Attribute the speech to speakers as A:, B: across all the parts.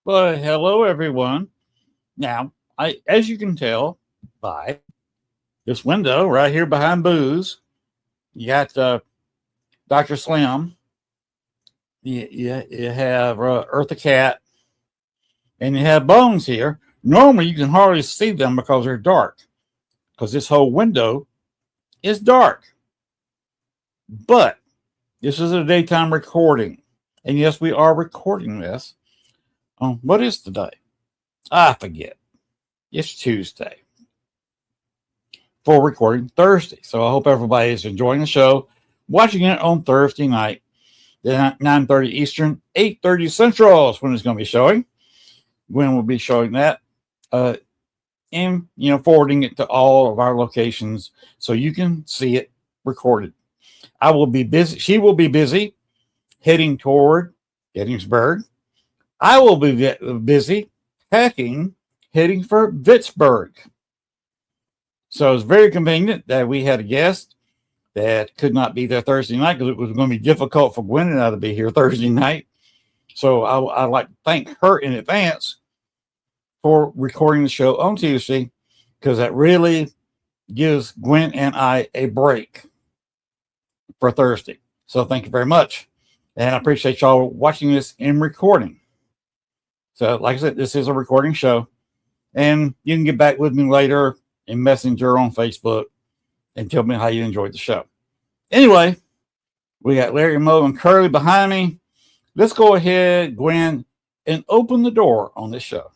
A: Well, hello everyone. Now, as you can tell by this window right here behind Booze, you got Dr. Slim. You have Eartha Cat, and you have Bones here. Normally, you can hardly see them because they're dark, because this whole window is dark. But this is a daytime recording, and yes, we are recording this on what is today? I forget. It's Tuesday for recording Thursday. So I hope everybody is enjoying the show, watching it on Thursday night, 9:30 Eastern, 8:30 Central is when it's going to be showing. When we'll be showing that, and forwarding it to all of our locations so you can see it recorded. I will be busy. She will be busy heading toward Gettysburg. I will be busy packing, heading for Pittsburgh. So it's very convenient that we had a guest that could not be there Thursday night because it was going to be difficult for Gwen and I to be here Thursday night. So I'd like to thank her in advance for recording the show on Tuesday, because that really gives Gwen and I a break for Thursday. So thank you very much. And I appreciate y'all watching this in recording. So like I said, this is a recording show. And you can get back with me later in Messenger on Facebook and tell me how you enjoyed the show. Anyway, we got Larry, Mo, and Curly behind me. Let's go ahead, Gwen, and open the door on this show.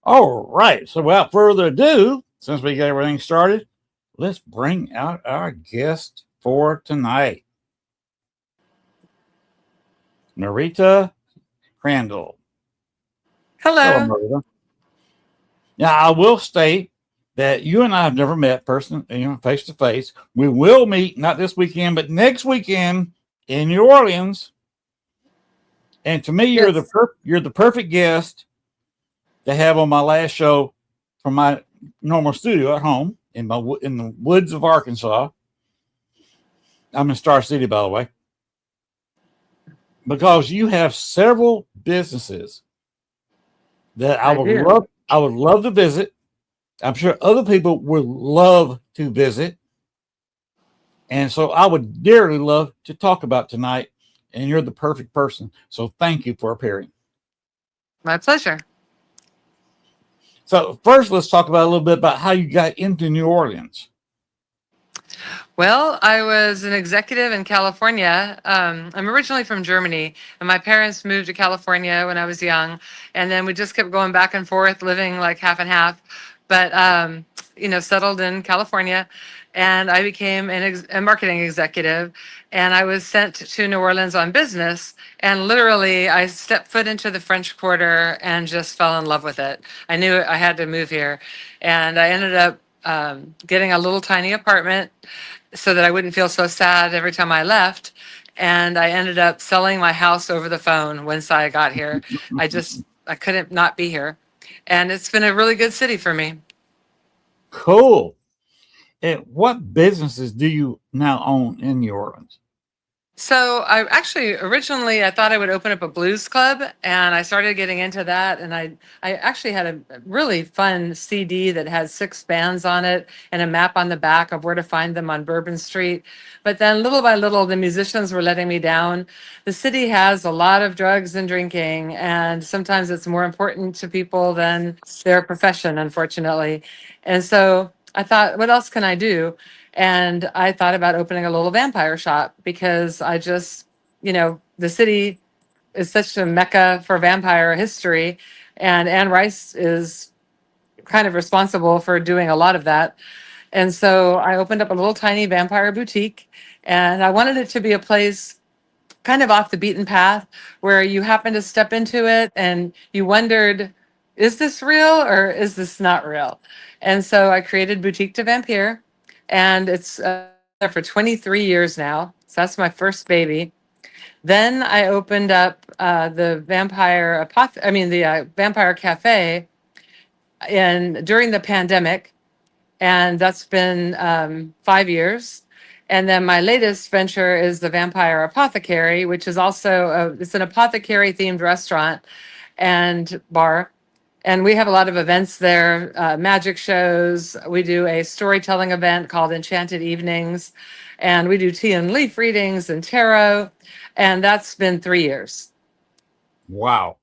A: All right. So without further ado, since we got everything started, let's bring out our guest for tonight, Marita Crandle.
B: Hello.
A: Hello, Marita. Now, I will state that you and I have never met face to face. We will meet not this weekend, but next weekend in New Orleans. And to me, you're the perfect guest to have on my last show from my normal studio at home in the woods of Arkansas. I'm in Star City, by the way, because you have several businesses that I would love to visit. I'm sure other people would love to visit, and so I would dearly love to talk about tonight. And you're the perfect person. So thank you for appearing.
B: My pleasure.
A: So first, let's talk about a little bit about how you got into New Orleans.
B: Well, I was an executive in California. I'm originally from Germany, and my parents moved to California when I was young. And then we just kept going back and forth, living like half and half. But, settled in California. And I became a marketing executive. And I was sent to New Orleans on business. And literally, I stepped foot into the French Quarter and just fell in love with it. I knew I had to move here. And I ended up getting a little tiny apartment so that I wouldn't feel so sad every time I left. And I ended up selling my house over the phone once I got here. I couldn't not be here. And it's been a really good city for me.
A: Cool. And what businesses do you now own in New Orleans?
B: So I actually originally I thought I would open up a blues club, and I started getting into that, and I actually had a really fun CD that has 6 bands on it and a map on the back of where to find them on Bourbon Street. But then little by little the musicians were letting me down. The city has a lot of drugs and drinking, and sometimes it's more important to people than their profession, unfortunately. And so I thought, what else can I do? And I thought about opening a little vampire shop because I just, the city is such a mecca for vampire history. And Anne Rice is kind of responsible for doing a lot of that. And so I opened up a little tiny vampire boutique. And I wanted it to be a place kind of off the beaten path where you happen to step into it and you wondered, is this real or is this not real? And so I created Boutique de Vampire, and it's there for 23 years now. So that's my first baby. Then I opened up the Vampire Cafe, and during the pandemic, and that's been 5 years. And then my latest venture is the Vampire Apothecary, which is also it's an apothecary themed restaurant and bar. And we have a lot of events there, magic shows. We do a storytelling event called Enchanted Evenings, and we do tea and leaf readings and tarot. And that's been 3 years.
A: Wow.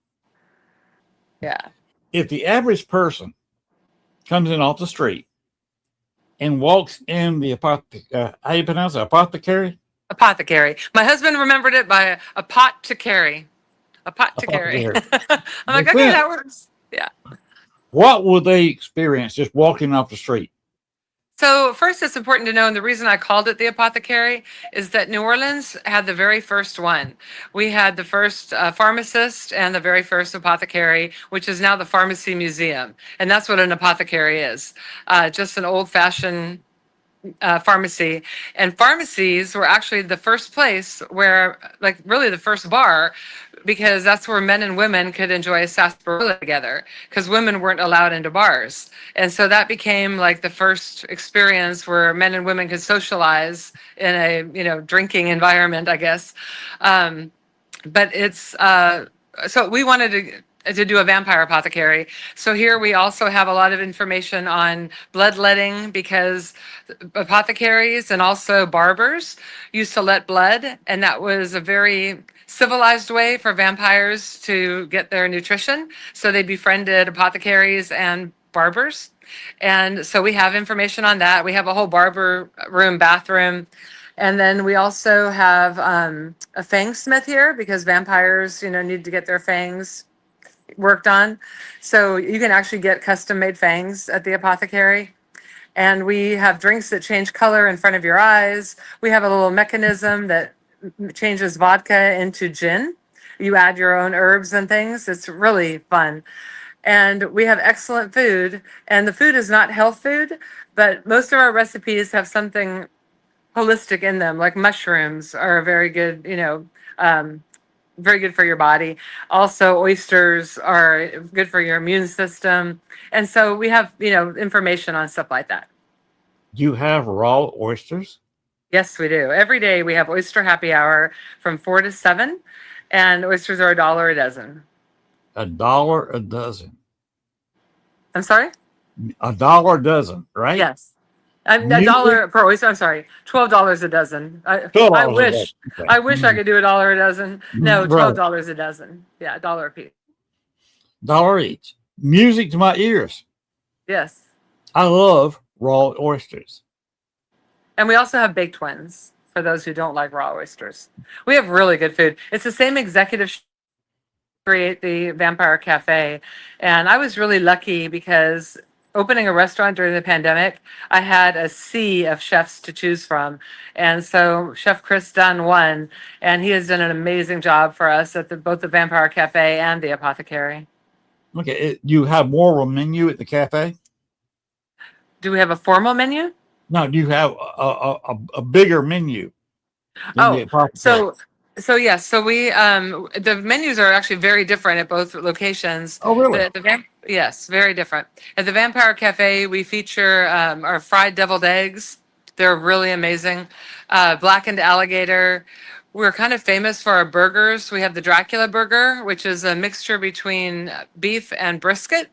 B: Yeah.
A: If the average person comes in off the street and walks in the how you pronounce it? Apothecary?
B: Apothecary. My husband remembered it by a pot to carry. A pot to carry.
A: Apothecary.
B: I'm like, okay, that works. Yeah.
A: What will they experience just walking off the street?
B: So first, it's important to know, and the reason I called it the apothecary is that New Orleans had the very first one. We had the first pharmacist and the very first apothecary, which is now the Pharmacy Museum. And that's what an apothecary is, just an old-fashioned pharmacy. And pharmacies were actually the first place where, like, really the first bar, because that's where men and women could enjoy a sarsaparilla together, because women weren't allowed into bars. And so that became like the first experience where men and women could socialize in a, drinking environment, I guess. But it's, so we wanted to do a vampire apothecary. So here we also have a lot of information on bloodletting, because apothecaries and also barbers used to let blood, and that was a very civilized way for vampires to get their nutrition. So they befriended apothecaries and barbers. And so we have information on that. We have a whole barber room, bathroom. And then we also have a fang smith here, because vampires, need to get their fangs worked on. So you can actually get custom made fangs at the apothecary. And we have drinks that change color in front of your eyes. We have a little mechanism that changes vodka into gin. You add your own herbs and things. It's really fun. And we have excellent food. And the food is not health food, but most of our recipes have something holistic in them, like mushrooms are very good, very good for your body. Also, oysters are good for your immune system. And so we have, information on stuff like that.
A: You have raw oysters?
B: Yes, we do. Every day we have oyster happy hour from 4 to 7, and oysters are $1 a dozen.
A: $1 a dozen.
B: I'm sorry?
A: $1 a dozen, right?
B: Yes. $1 per oyster. I'm sorry, $12 a dozen. I wish.
A: Okay.
B: I wish I could do $1 a dozen. No, $12 a dozen. Yeah, $1 a piece.
A: $1 each. Music to my ears.
B: Yes.
A: I love raw oysters.
B: And we also have baked ones for those who don't like raw oysters. We have really good food. It's the same executive create the Vampire Cafe, and I was really lucky because opening a restaurant during the pandemic, I had a sea of chefs to choose from. And so Chef Chris Dunn won, and he has done an amazing job for us at both the Vampire Cafe and the Apothecary.
A: Okay, you have more of a menu at the cafe?
B: Do we have a formal menu?
A: No, do you have a bigger menu?
B: So yes, so we the menus are actually very different at both locations.
A: Oh, really?
B: Yes, very different. At the Vampire Cafe, we feature our fried deviled eggs. They're really amazing. Blackened alligator. We're kind of famous for our burgers. We have the Dracula burger, which is a mixture between beef and brisket,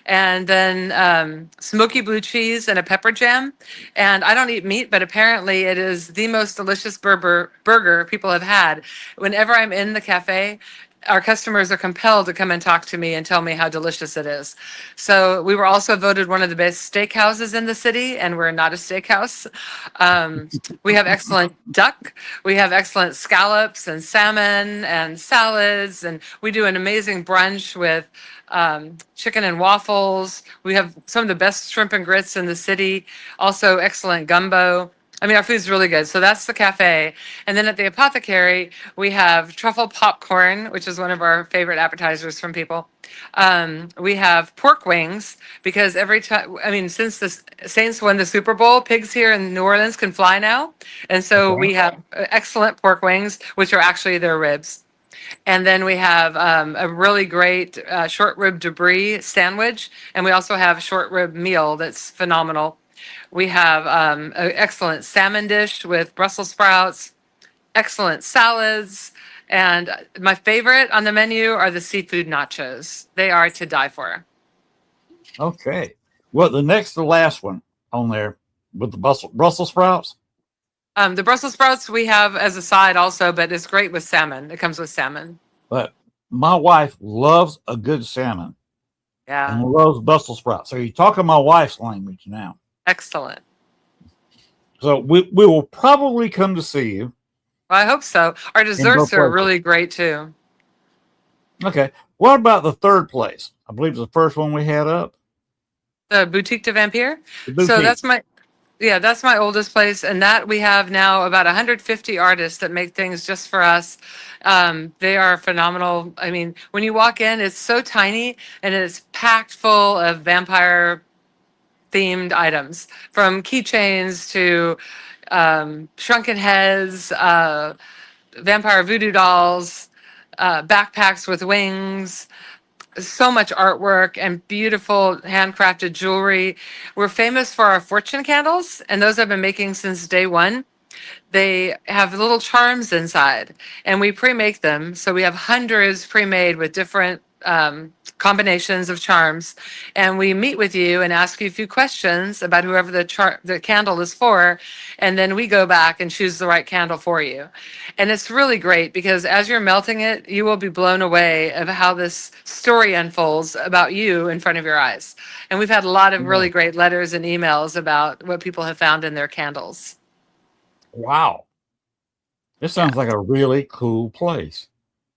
B: and then smoky blue cheese and a pepper jam. And I don't eat meat, but apparently it is the most delicious burger people have had. Whenever I'm in the cafe, our customers are compelled to come and talk to me and tell me how delicious it is. So we were also voted one of the best steakhouses in the city, and we're not a steakhouse. We have excellent duck. We have excellent scallops and salmon and salads, and we do an amazing brunch with chicken and waffles. We have some of the best shrimp and grits in the city. Also, excellent gumbo. I mean, our food's really good. So that's the cafe. And then at the apothecary, we have truffle popcorn, which is one of our favorite appetizers from people. We have pork wings because every time, I mean, since the Saints won the Super Bowl, pigs here in New Orleans can fly now. And so
A: Okay.
B: we have excellent pork wings, which are actually their ribs. And then we have a really great short rib debris sandwich. And we also have a short rib meal that's phenomenal. We have an excellent salmon dish with Brussels sprouts, excellent salads. And my favorite on the menu are the seafood nachos. They are to die for.
A: Okay. Well, the next to last one on there with the Brussels sprouts.
B: The Brussels sprouts we have as a side also, but it's great with salmon. It comes with salmon.
A: But my wife loves a good salmon
B: Yeah.
A: and loves Brussels sprouts. So you're talking my wife's language now.
B: Excellent.
A: So we will probably come to see you.
B: Well, I hope so. Our desserts are really great too.
A: Okay. What about the third place? I believe it's the first one we had up.
B: The Boutique de Vampire.
A: The
B: So
A: boutique.
B: that's my oldest place, and that we have now about 150 artists that make things just for us. They are phenomenal. I mean, when you walk in, it's so tiny and it's packed full of vampire themed items, from keychains to shrunken heads, vampire voodoo dolls, backpacks with wings, so much artwork and beautiful handcrafted jewelry. We're famous for our fortune candles, and those I've been making since day one. They have little charms inside, and we pre-make them. So we have hundreds pre-made with different combinations of charms, and we meet with you and ask you a few questions about whoever the candle is for, and then we go back and choose the right candle for you. And it's really great because as you're melting it, you will be blown away of how this story unfolds about you in front of your eyes. And we've had a lot of really great letters and emails about what people have found in their candles.
A: Wow. This sounds like a really cool place.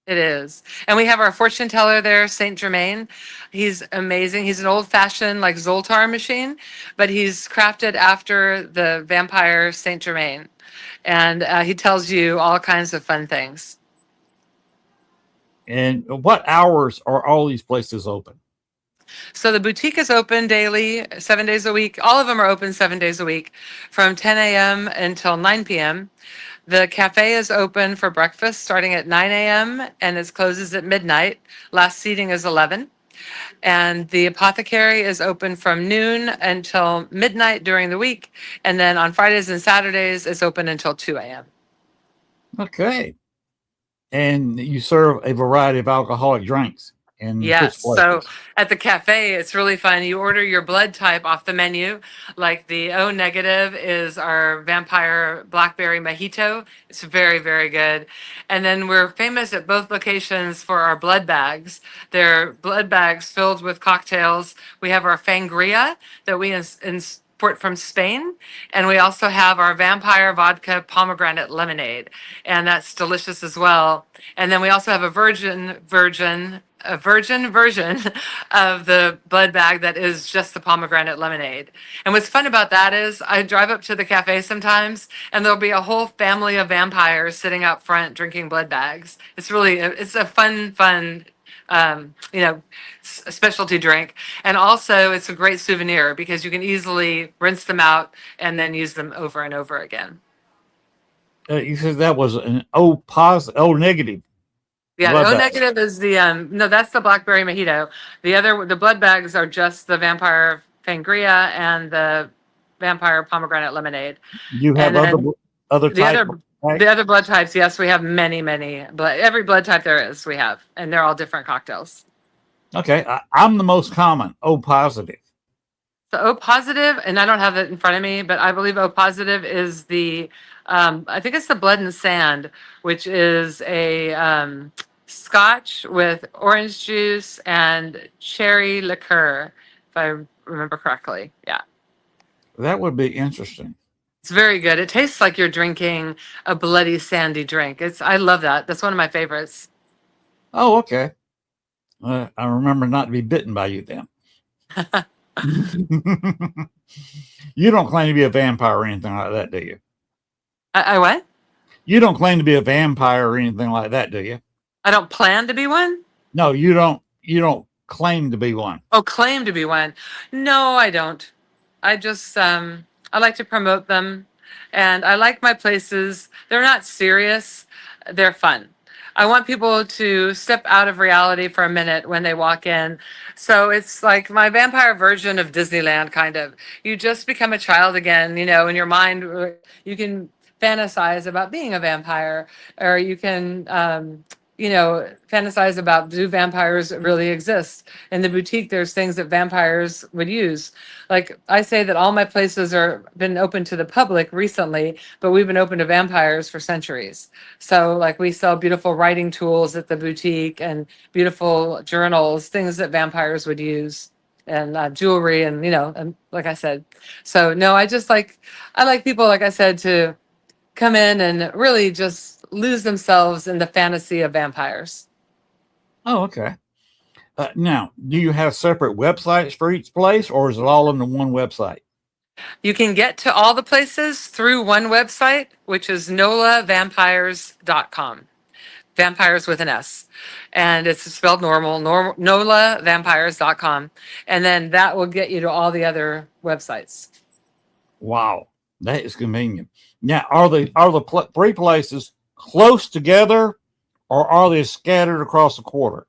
B: It is. And we have our fortune teller there, Saint Germain. He's amazing. He's an old fashioned like Zoltar machine, but he's crafted after the vampire Saint Germain. And he tells you all kinds of fun things.
A: And what hours are all these places open?
B: So the boutique is open daily, 7 days a week. All of them are open 7 days a week from 10 a.m. until 9 p.m. The cafe is open for breakfast starting at 9 a.m. and it closes at midnight. Last seating is 11. And the apothecary is open from noon until midnight during the week. And then on Fridays and Saturdays, it's open until 2 a.m.
A: Okay. And you serve a variety of alcoholic drinks.
B: Yes. So at the cafe, it's really fun. You order your blood type off the menu. Like the O negative is our vampire blackberry mojito. It's very, very good. And then we're famous at both locations for our blood bags. They're blood bags filled with cocktails. We have our sangria that we import from Spain. And we also have our vampire vodka pomegranate lemonade. And that's delicious as well. And then we also have a virgin version of the blood bag that is just the pomegranate lemonade. And what's fun about that is I drive up to the cafe sometimes and there'll be a whole family of vampires sitting out front drinking blood bags. It's a fun specialty drink. And also it's a great souvenir because you can easily rinse them out and then use them over and over again.
A: You said that was an O negative.
B: Yeah, the O negative is no, that's the blackberry mojito. The blood bags are just the vampire sangria and the vampire pomegranate lemonade.
A: You have other types right?
B: The other blood types, yes, we have many, many. But every blood type there is, we have, and they're all different cocktails.
A: Okay, I'm the most common, O positive.
B: So O positive, and I don't have it in front of me, but I believe O positive is the, I think it's the Blood and Sand, which is a scotch with orange juice and cherry liqueur, if I remember correctly. Yeah.
A: That would be interesting.
B: It's very good. It tastes like you're drinking a bloody sandy drink. I love that. That's one of my favorites.
A: Oh, okay. I remember not to be bitten by you then. You don't claim to be a vampire or anything like that, do you?
B: I what?
A: You don't claim to be a vampire or anything like that, do you?
B: I don't plan to be one.
A: No, you don't. You don't claim to be one.
B: Oh, claim to be one. No, I don't. I just I like to promote them, and I like my places. They're not serious. They're fun. I want people to step out of reality for a minute when they walk in. So it's like my vampire version of Disneyland, kind of. You just become a child again, you know, in your mind. You can fantasize about being a vampire, or you can, you know, fantasize about, do vampires really exist? In the boutique, there's things that vampires would use. Like I say that all my places are been open to the public recently, but we've been open to vampires for centuries. So like we sell beautiful writing tools at the boutique and beautiful journals, things that vampires would use, and jewelry, and you know, and like I said. So no, I like people, like I said, to come in and really just lose themselves in the fantasy of vampires.
A: Oh, okay. Now, do you have separate websites for each place, or is it all under one website?
B: You can get to all the places through one website, which is nolavampires.com. Vampires with an S. And it's spelled nolavampires.com. And then that will get you to all the other websites.
A: Wow, that is convenient. Now, are the three places close together, or are they scattered across the quarter?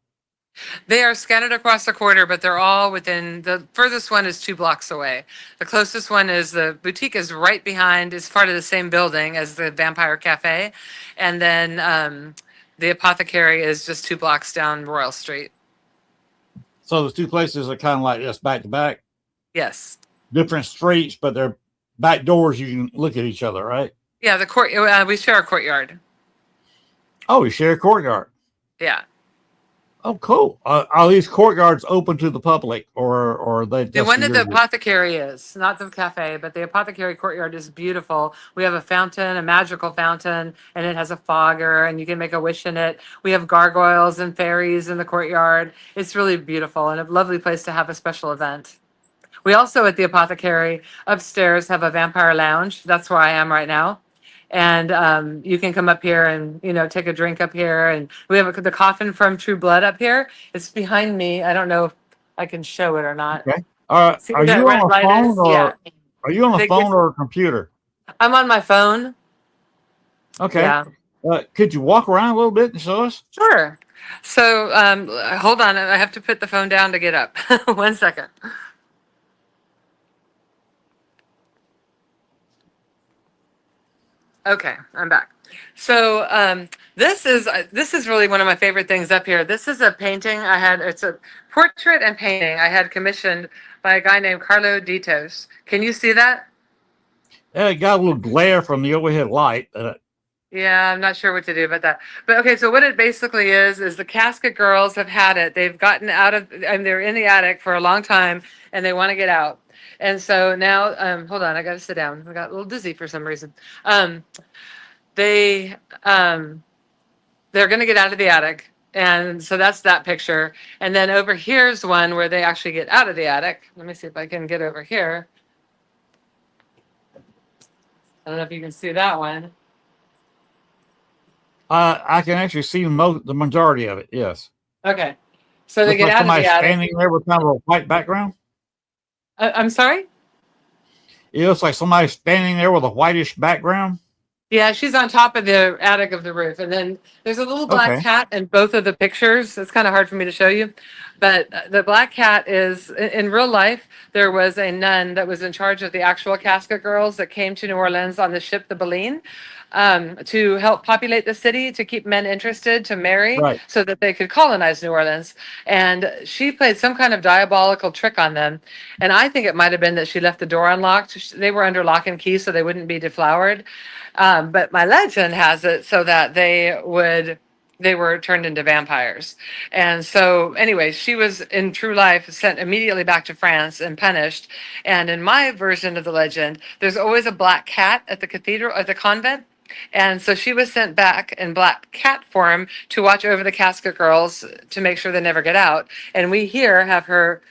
B: They are scattered across the quarter, but they're all within, the furthest one is 2 blocks away. The closest one is, the boutique is right behind, is part of the same building as the Vampire Cafe. And then the apothecary is just 2 blocks down Royal Street.
A: So the two places are kind of like this, back to back.
B: Yes.
A: Different streets, but they're back doors. You can look at each other, right?
B: Yeah, the court. We share a courtyard.
A: Oh, we share a courtyard.
B: Yeah.
A: Oh, cool. Are these courtyards open to the public, or are they just
B: The one that the
A: your-
B: apothecary is, not the cafe, but the apothecary courtyard is beautiful. We have a fountain, a magical fountain, and it has a fogger, and you can make a wish in it. We have gargoyles and fairies in the courtyard. It's really beautiful and a lovely place to have a special event. We also, at the apothecary upstairs, have a vampire lounge. That's where I am right now. And you can come up here and, you know, take a drink up here. And we have the coffin from True Blood up here. It's behind me. I don't know if I can show it or not.
A: Okay.
B: See
A: Are
B: where that
A: you
B: red
A: on a
B: light
A: phone,
B: is?
A: or
B: Yeah.
A: are you on a
B: They
A: phone
B: give-
A: or a computer?
B: I'm on my phone.
A: Okay.
B: Yeah.
A: Could you walk around a little bit and show us?
B: Sure. So hold on. I have to put the phone down to get up. 1 second. Okay, I'm back. So this is really one of my favorite things up here. This is a painting I had. It's a portrait and painting I had commissioned by a guy named Carlo Ditos. Can you see that?
A: Yeah, it got a little glare from the overhead light.
B: Yeah, I'm not sure what to do about that. But okay, so what it basically is the casket girls have had it. They've gotten out of, and they're in the attic for a long time, and they want to get out. And so now, hold on, I got to sit down. I got a little dizzy for some reason. They they're going to get out of the attic, and so that's that picture. And then over here's one where they actually get out of the attic. Let me see if I can get over here. I don't know if you can see that one.
A: I can actually see the majority of it. Yes.
B: Okay, so they
A: Looks
B: get
A: like
B: out of
A: somebody
B: the attic.
A: standing there with kind of a white background.
B: I'm sorry?
A: It looks like somebody standing there with a whitish background.
B: Yeah, she's on top of the attic of the roof. And then there's a little black
A: Okay.
B: cat in both of the pictures. It's kind of hard for me to show you. But the black cat is in real life. There was a nun that was in charge of the actual casket girls that came to New Orleans on the ship, the Baleine, to help populate the city, to keep men interested to marry
A: Right.
B: so that they could colonize New Orleans. And she played some kind of diabolical trick on them. And I think it might have been that she left the door unlocked. They were under lock and key so they wouldn't be deflowered. But my legend has it so that they were turned into vampires. And so, anyway, she was in true life sent immediately back to France and punished. And in my version of the legend, there's always a black cat at the cathedral, at the convent. And so she was sent back in black cat form to watch over the casket girls to make sure they never get out. And we here have her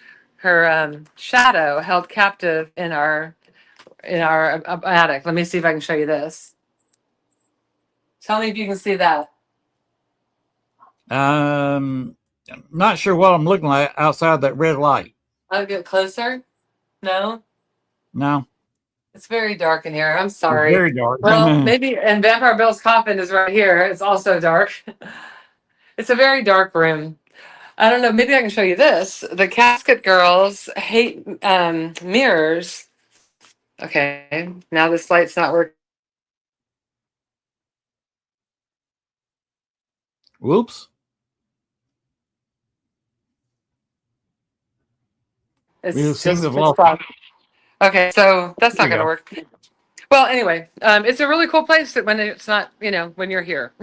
B: shadow held captive in our attic. Let me see if I can show you this. Tell me if you can see that.
A: I'm not sure what I'm looking at outside that red light.
B: I'll get closer. No,
A: No,
B: it's very dark in here. I'm
A: it's
B: sorry.
A: very dark.
B: Well, maybe, and Vampire Bill's coffin is right here. It's also dark. It's a very dark room. I don't know. Maybe I can show you this. The casket girls hate mirrors. Okay, now this light's not working.
A: Whoops.
B: It's
A: We seem to have
B: just
A: lost.
B: okay, so that's
A: There
B: not
A: you
B: going to
A: go.
B: work. Well, anyway, it's a really cool place that when it's not, when you're here.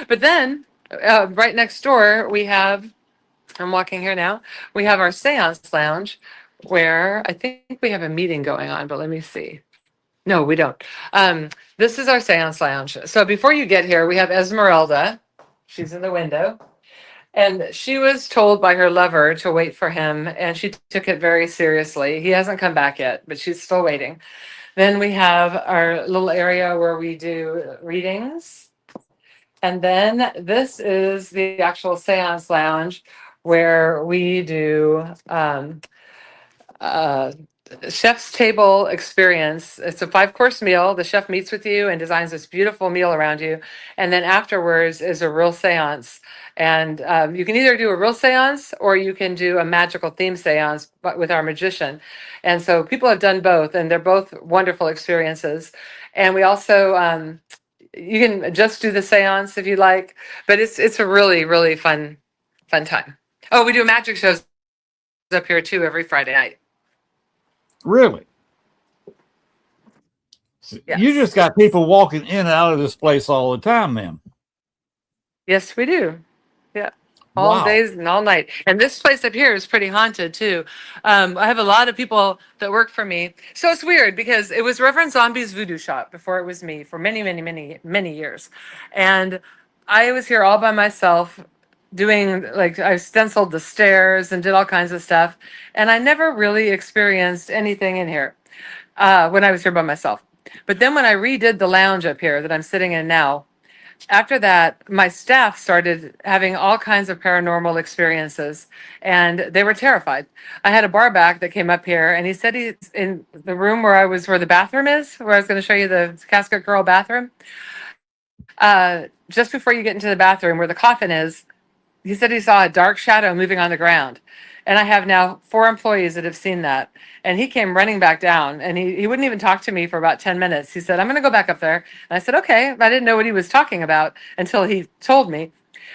B: But then, right next door, we have, I'm walking here now, we have our seance lounge where I think we have a meeting going on, but let me see. No, we don't. This is our seance lounge. So before you get here, we have Esmeralda. She's in the window. And she was told by her lover to wait for him, and she took it very seriously. He hasn't come back yet, but she's still waiting. Then we have our little area where we do readings. And then this is the actual seance lounge where we do uh, chef's table experience. It's a 5-course meal. The chef meets with you and designs this beautiful meal around you. And then afterwards is a real seance. And you can either do a real seance or you can do a magical theme seance but with our magician. And so people have done both, and they're both wonderful experiences. And we also, you can just do the seance if you like, but it's a really, really fun time. Oh, we do magic shows up here too every Friday night.
A: Really?
B: Yes.
A: You just got people walking in and out of this place all the time, then.
B: Yes, we do. Yeah. All
A: Wow.
B: days and all night. And this place up here is pretty haunted too. I have a lot of people that work for me. So it's weird because it was Reverend Zombie's voodoo shop before it was me for many, many, many, many years. And I was here all by myself doing, like, I stenciled the stairs and did all kinds of stuff. And I never really experienced anything in here when I was here by myself. But then when I redid the lounge up here that I'm sitting in now, after that, my staff started having all kinds of paranormal experiences, and they were terrified. I had a bar back that came up here, and he said he's in the room where the bathroom is, where I was going to show you the casket girl bathroom. Just before you get into the bathroom where the coffin is, he said he saw a dark shadow moving on the ground. And I have now 4 employees that have seen that. And he came running back down, and he wouldn't even talk to me for about 10 minutes. He said, I'm going to go back up there. And I said, okay. I didn't know what he was talking about until he told me.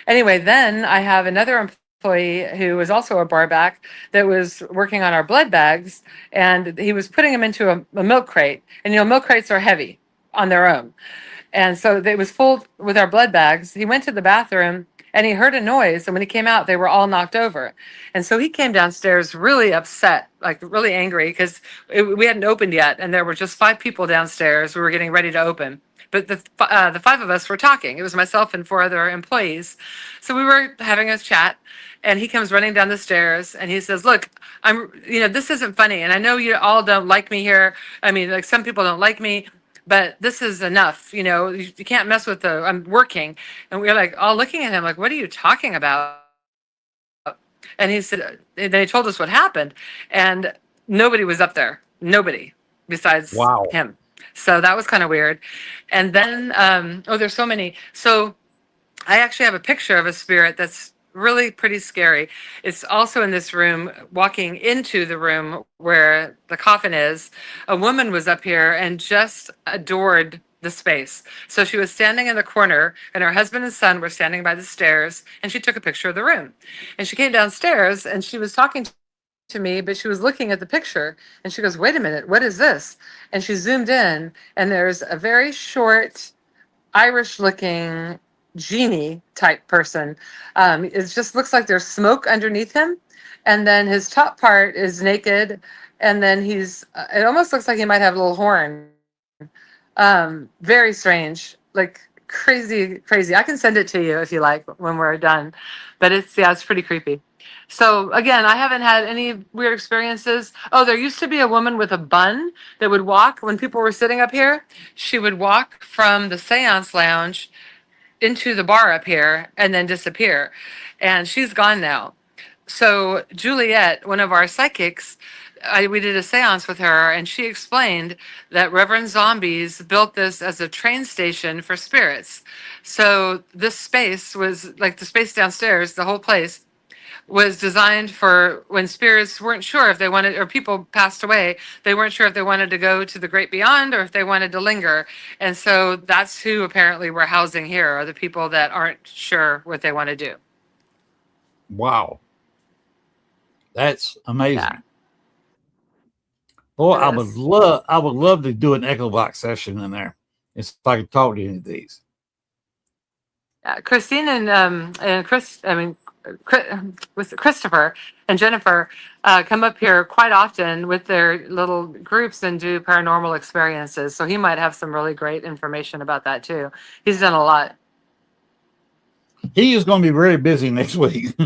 B: Anyway, then I have another employee who was also a bar back that was working on our blood bags, and he was putting them into a milk crate. And, milk crates are heavy on their own. And so it was full with our blood bags. He went to the bathroom and he heard a noise. And when he came out, they were all knocked over. And so he came downstairs really upset, like really angry, because we hadn't opened yet. And there were just 5 people downstairs. We were getting ready to open. But the 5 of us were talking. It was myself and 4 other employees. So we were having a chat. And he comes running down the stairs and he says, look, this isn't funny. And I know you all don't like me here. I mean, like, some people don't like me, but this is enough. You can't mess with I'm working. And we were like all looking at him like, what are you talking about? And he said, they told us what happened, and nobody was up there. Nobody besides
A: Wow.
B: him. So that was kind of weird. And then, there's so many. So I actually have a picture of a spirit that's really pretty scary. It's also in this room, walking into the room where the coffin is. A woman was up here and just adored the space. So she was standing in the corner, and her husband and son were standing by the stairs, and she took a picture of the room. And she came downstairs and she was talking to me, but she was looking at the picture and she goes, "Wait a minute, what is this?" And she zoomed in, and there's a very short, Irish looking genie type person. It just looks like there's smoke underneath him. And then his top part is naked. And then it almost looks like he might have a little horn. Very strange, like crazy, crazy. I can send it to you if you like when we're done. But it's pretty creepy. So again, I haven't had any weird experiences. Oh, there used to be a woman with a bun that would walk when people were sitting up here. She would walk from the seance lounge into the bar up here and then disappear. And she's gone now. So Juliet, one of our psychics, we did a seance with her, and she explained that Reverend Zombies built this as a train station for spirits. So this space was like the space downstairs, the whole place was designed for when spirits weren't sure if they wanted, or people passed away, they weren't sure if they wanted to go to the great beyond or if they wanted to linger. And so that's who apparently we're housing here, are the people that aren't sure what they want to do.
A: Wow. That's amazing.
B: Yeah.
A: Boy,
B: It is.
A: I would love to do an Echo Box session in there. If I could talk to any of these.
B: Yeah, Christine and Chris, I mean, with Christopher and Jennifer come up here quite often with their little groups and do paranormal experiences. So he might have some really great information about that too. He's done a lot.
A: He is going to be very busy next week.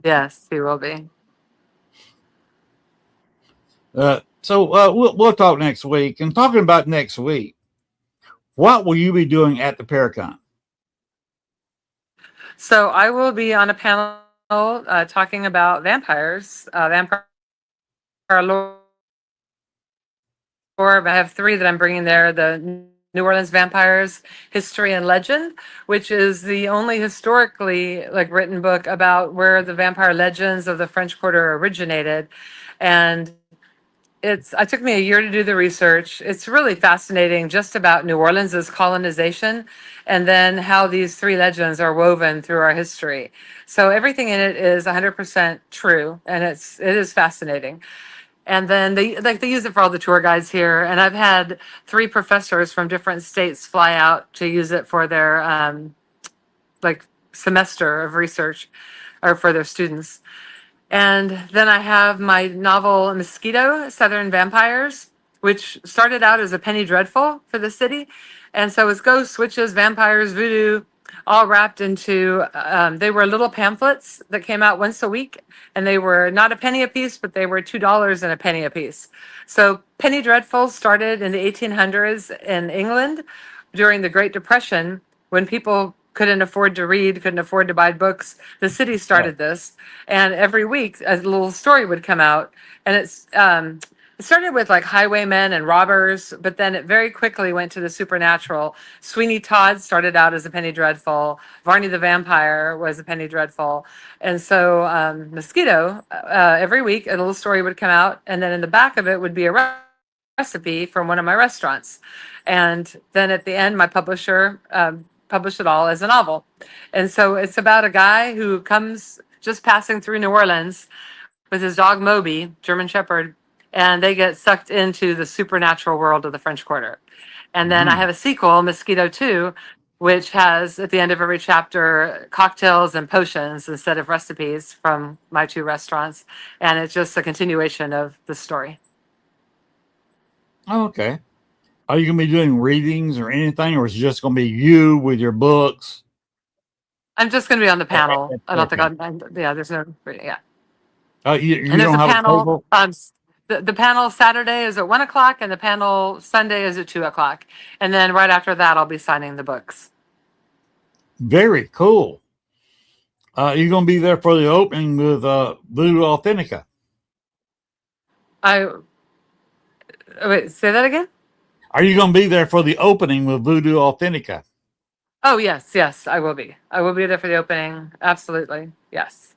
B: Yes, he will be.
A: So we'll talk next week. And talking about next week, what will you be doing at the Paracon?
B: So I will be on a panel talking about vampires, vampire lore. I have 3 that I'm bringing there. The New Orleans Vampires History and Legend, which is the only historically written book about where the vampire legends of the French Quarter originated. And it took me a year to do the research. It's really fascinating just about New Orleans's colonization and then how these 3 legends are woven through our history. So everything in it is 100% true, and it is fascinating. And then they use it for all the tour guides here. And I've had 3 professors from different states fly out to use it for their semester of research, or for their students. And then I have my novel Mosquito, Southern Vampires, which started out as a penny dreadful for the city. And so it's ghosts, witches, vampires, voodoo, all wrapped into, they were little pamphlets that came out once a week. And they were not a penny a piece, but they were $2 and a penny a piece. So penny dreadfuls started in the 1800s in England during the Great Depression, when people couldn't afford to read, couldn't afford to buy books. The city started this, and every week a little story would come out. And it started with highwaymen and robbers, but then it very quickly went to the supernatural. Sweeney Todd started out as a penny dreadful. Varney the Vampire was a penny dreadful. And so Mosquito, every week a little story would come out, and then in the back of it would be a recipe from one of my restaurants. And then at the end, my publisher published it all as a novel. And so it's about a guy who comes just passing through New Orleans with his dog Moby, German Shepherd, and they get sucked into the supernatural world of the French Quarter. And then I have a sequel, Mosquito 2, which has at the end of every chapter cocktails and potions instead of recipes from my 2 restaurants. And it's just a continuation of the story.
A: Oh, okay. Are you going to be doing readings or anything, or is it just going to be you with your books?
B: I'm just going to be on the panel. I don't think there's no, yeah.
A: You
B: And there's
A: don't
B: a
A: have
B: panel.
A: a table?
B: The panel Saturday is at 1 o'clock, and the panel Sunday is at 2 o'clock. And then right after that, I'll be signing the books.
A: Very cool. You're going to be there for the opening with Voodoo Authentica.
B: Wait, say that again?
A: Are you going to be there for the opening with Voodoo Authentica?
B: Oh, yes, yes, I will be. I will be there for the opening. Absolutely. Yes.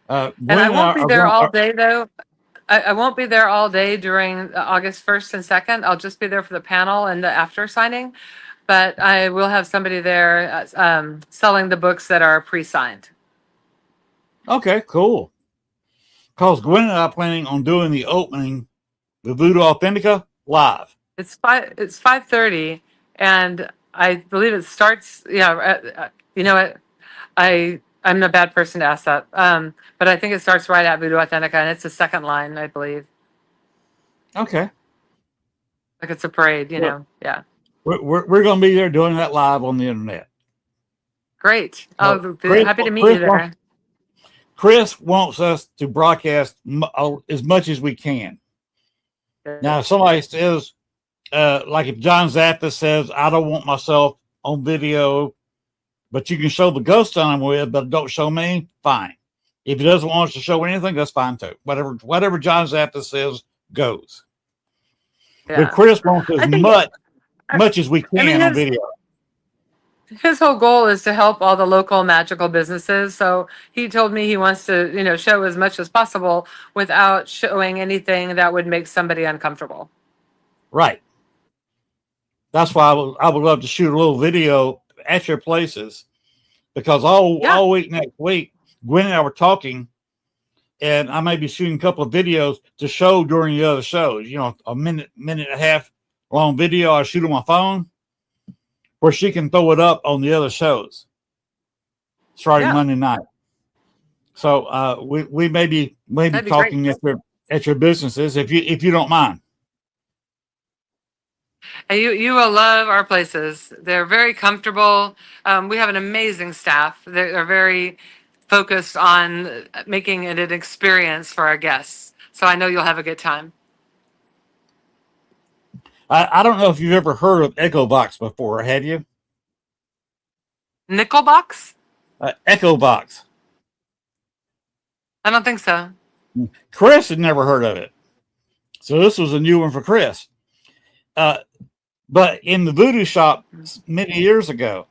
B: And I
A: Gwen and I
B: won't be
A: are
B: there
A: going.
B: all day, though. I won't be there all day during August 1st and 2nd. I'll just be there for the panel and the after signing. But I will have somebody there selling the books that are pre-signed.
A: Okay, cool. Because Gwen and I are planning on doing the opening, the Voodoo Authentica live.
B: It's 5:30, and I believe it starts. Yeah, you know what? I'm a bad person to ask that. But I think it starts right at Voodoo Authentica, and it's the second line, I believe.
A: Okay.
B: Like it's a parade,
A: Well,
B: Yeah.
A: we're going to be there doing that live on the internet.
B: Great.
A: So
B: I'll be happy to meet you there.
A: Chris wants us to broadcast as much as we can. Now, if somebody says, like if John Zappa says, I don't want myself on video, but you can show the ghost I'm with, but don't show me, fine. If he doesn't want us to show anything, that's fine too. Whatever John Zappa says goes.
B: Yeah.
A: But Chris wants as much as we can on video.
B: His whole goal is to help all the local magical businesses. So he told me he wants to, show as much as possible without showing anything that would make somebody uncomfortable.
A: Right. That's why I would love to shoot a little video at your places, because all week next week, Gwen and I were talking, and I may be shooting a couple of videos to show during the other shows. A minute and a half long video I shoot on my phone, where she can throw it up on the other shows starting Monday night. So we may be talking at your businesses if you don't mind.
B: And you will love our places. They're very comfortable. We have an amazing staff. They're very focused on making it an experience for our guests. So I know you'll have a good time.
A: I don't know if you've ever heard of Echo Box before, have you?
B: Nickelbox?
A: Echo Box.
B: I don't think so.
A: Chris had never heard of it. So this was a new one for Chris. But in the voodoo shop many years ago,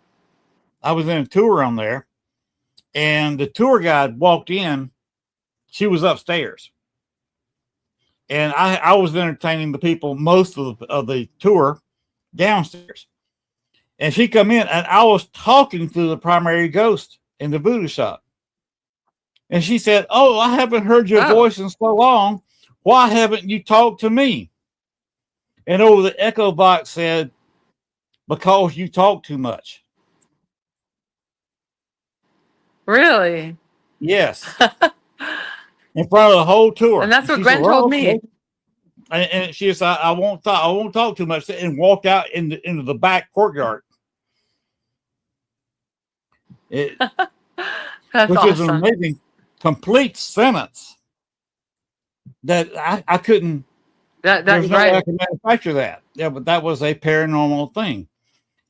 A: I was in a tour on there, and the tour guide walked in. She was upstairs, and I was entertaining the people most of the tour downstairs. And she come in, and I was talking to the primary ghost in the voodoo shop. And she said, "Oh, I haven't heard your voice in so long. Why haven't you talked to me?" And over the Echo Box said, "Because you talk too much."
B: Really?
A: Yes. In front of the whole tour.
B: And that's what Gwen told me.
A: And she said, I won't talk too much, and walked out into the back courtyard. That's which awesome. Is an amazing, complete sentence that I couldn't.
B: That's
A: no
B: right.
A: way I can manufacture that. Yeah, but that was a paranormal thing,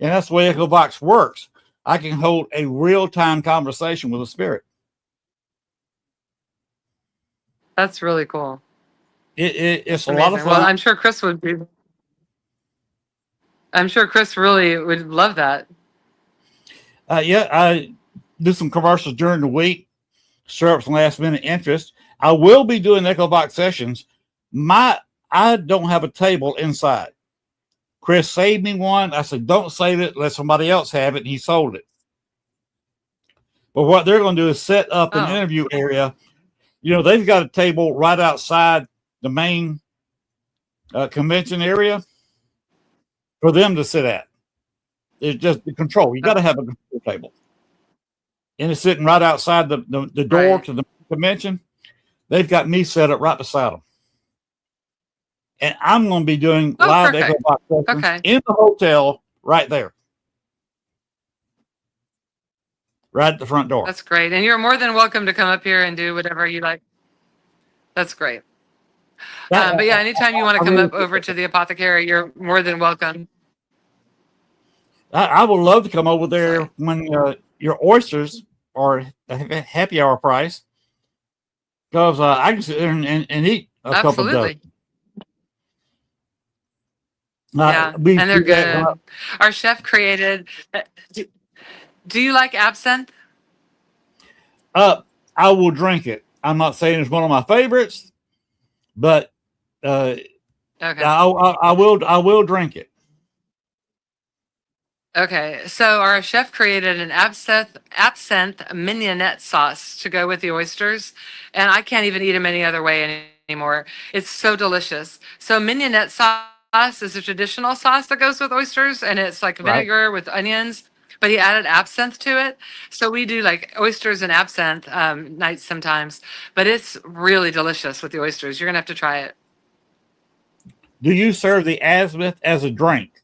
A: and that's the way Echo Box works. I can hold a real-time conversation with a spirit.
B: That's really cool.
A: It's a lot of fun.
B: Well, I'm sure Chris would be. I'm sure Chris really would love that.
A: Yeah, I do some commercials during the week, stir up some last-minute interest. I will be doing Echo Box sessions. I don't have a table inside. Chris saved me one. I said, don't save it. Let somebody else have it. And he sold it. But what they're going to do is set up an interview area. They've got a table right outside the main convention area for them to sit at. It's just the control. You got to have a control table. And it's sitting right outside the door to the convention. They've got me set up right beside them. And I'm going to be doing live Echo Box sessions in the hotel right there. Right at the front door.
B: That's great. And you're more than welcome to come up here and do whatever you like. That's great. But yeah, anytime you want to come up over to the apothecary, you're more than welcome.
A: I would love to come over there when your oysters are happy hour price. Because I can sit there and eat a couple of dozen.
B: Yeah, and they're good. Our chef created. Do you like absinthe?
A: I will drink it. I'm not saying it's one of my favorites, but uh,
B: Okay.
A: I will drink it.
B: Okay, so our chef created an absinthe mignonette sauce to go with the oysters, and I can't even eat them any other way anymore. It's so delicious. So mignonette sauce is a traditional sauce that goes with oysters, and it's like
A: Right.
B: vinegar with onions. But he added absinthe to it, so we do like oysters and absinthe nights sometimes. But it's really delicious with the oysters. You're gonna have to try it.
A: Do you serve the absinthe as a drink?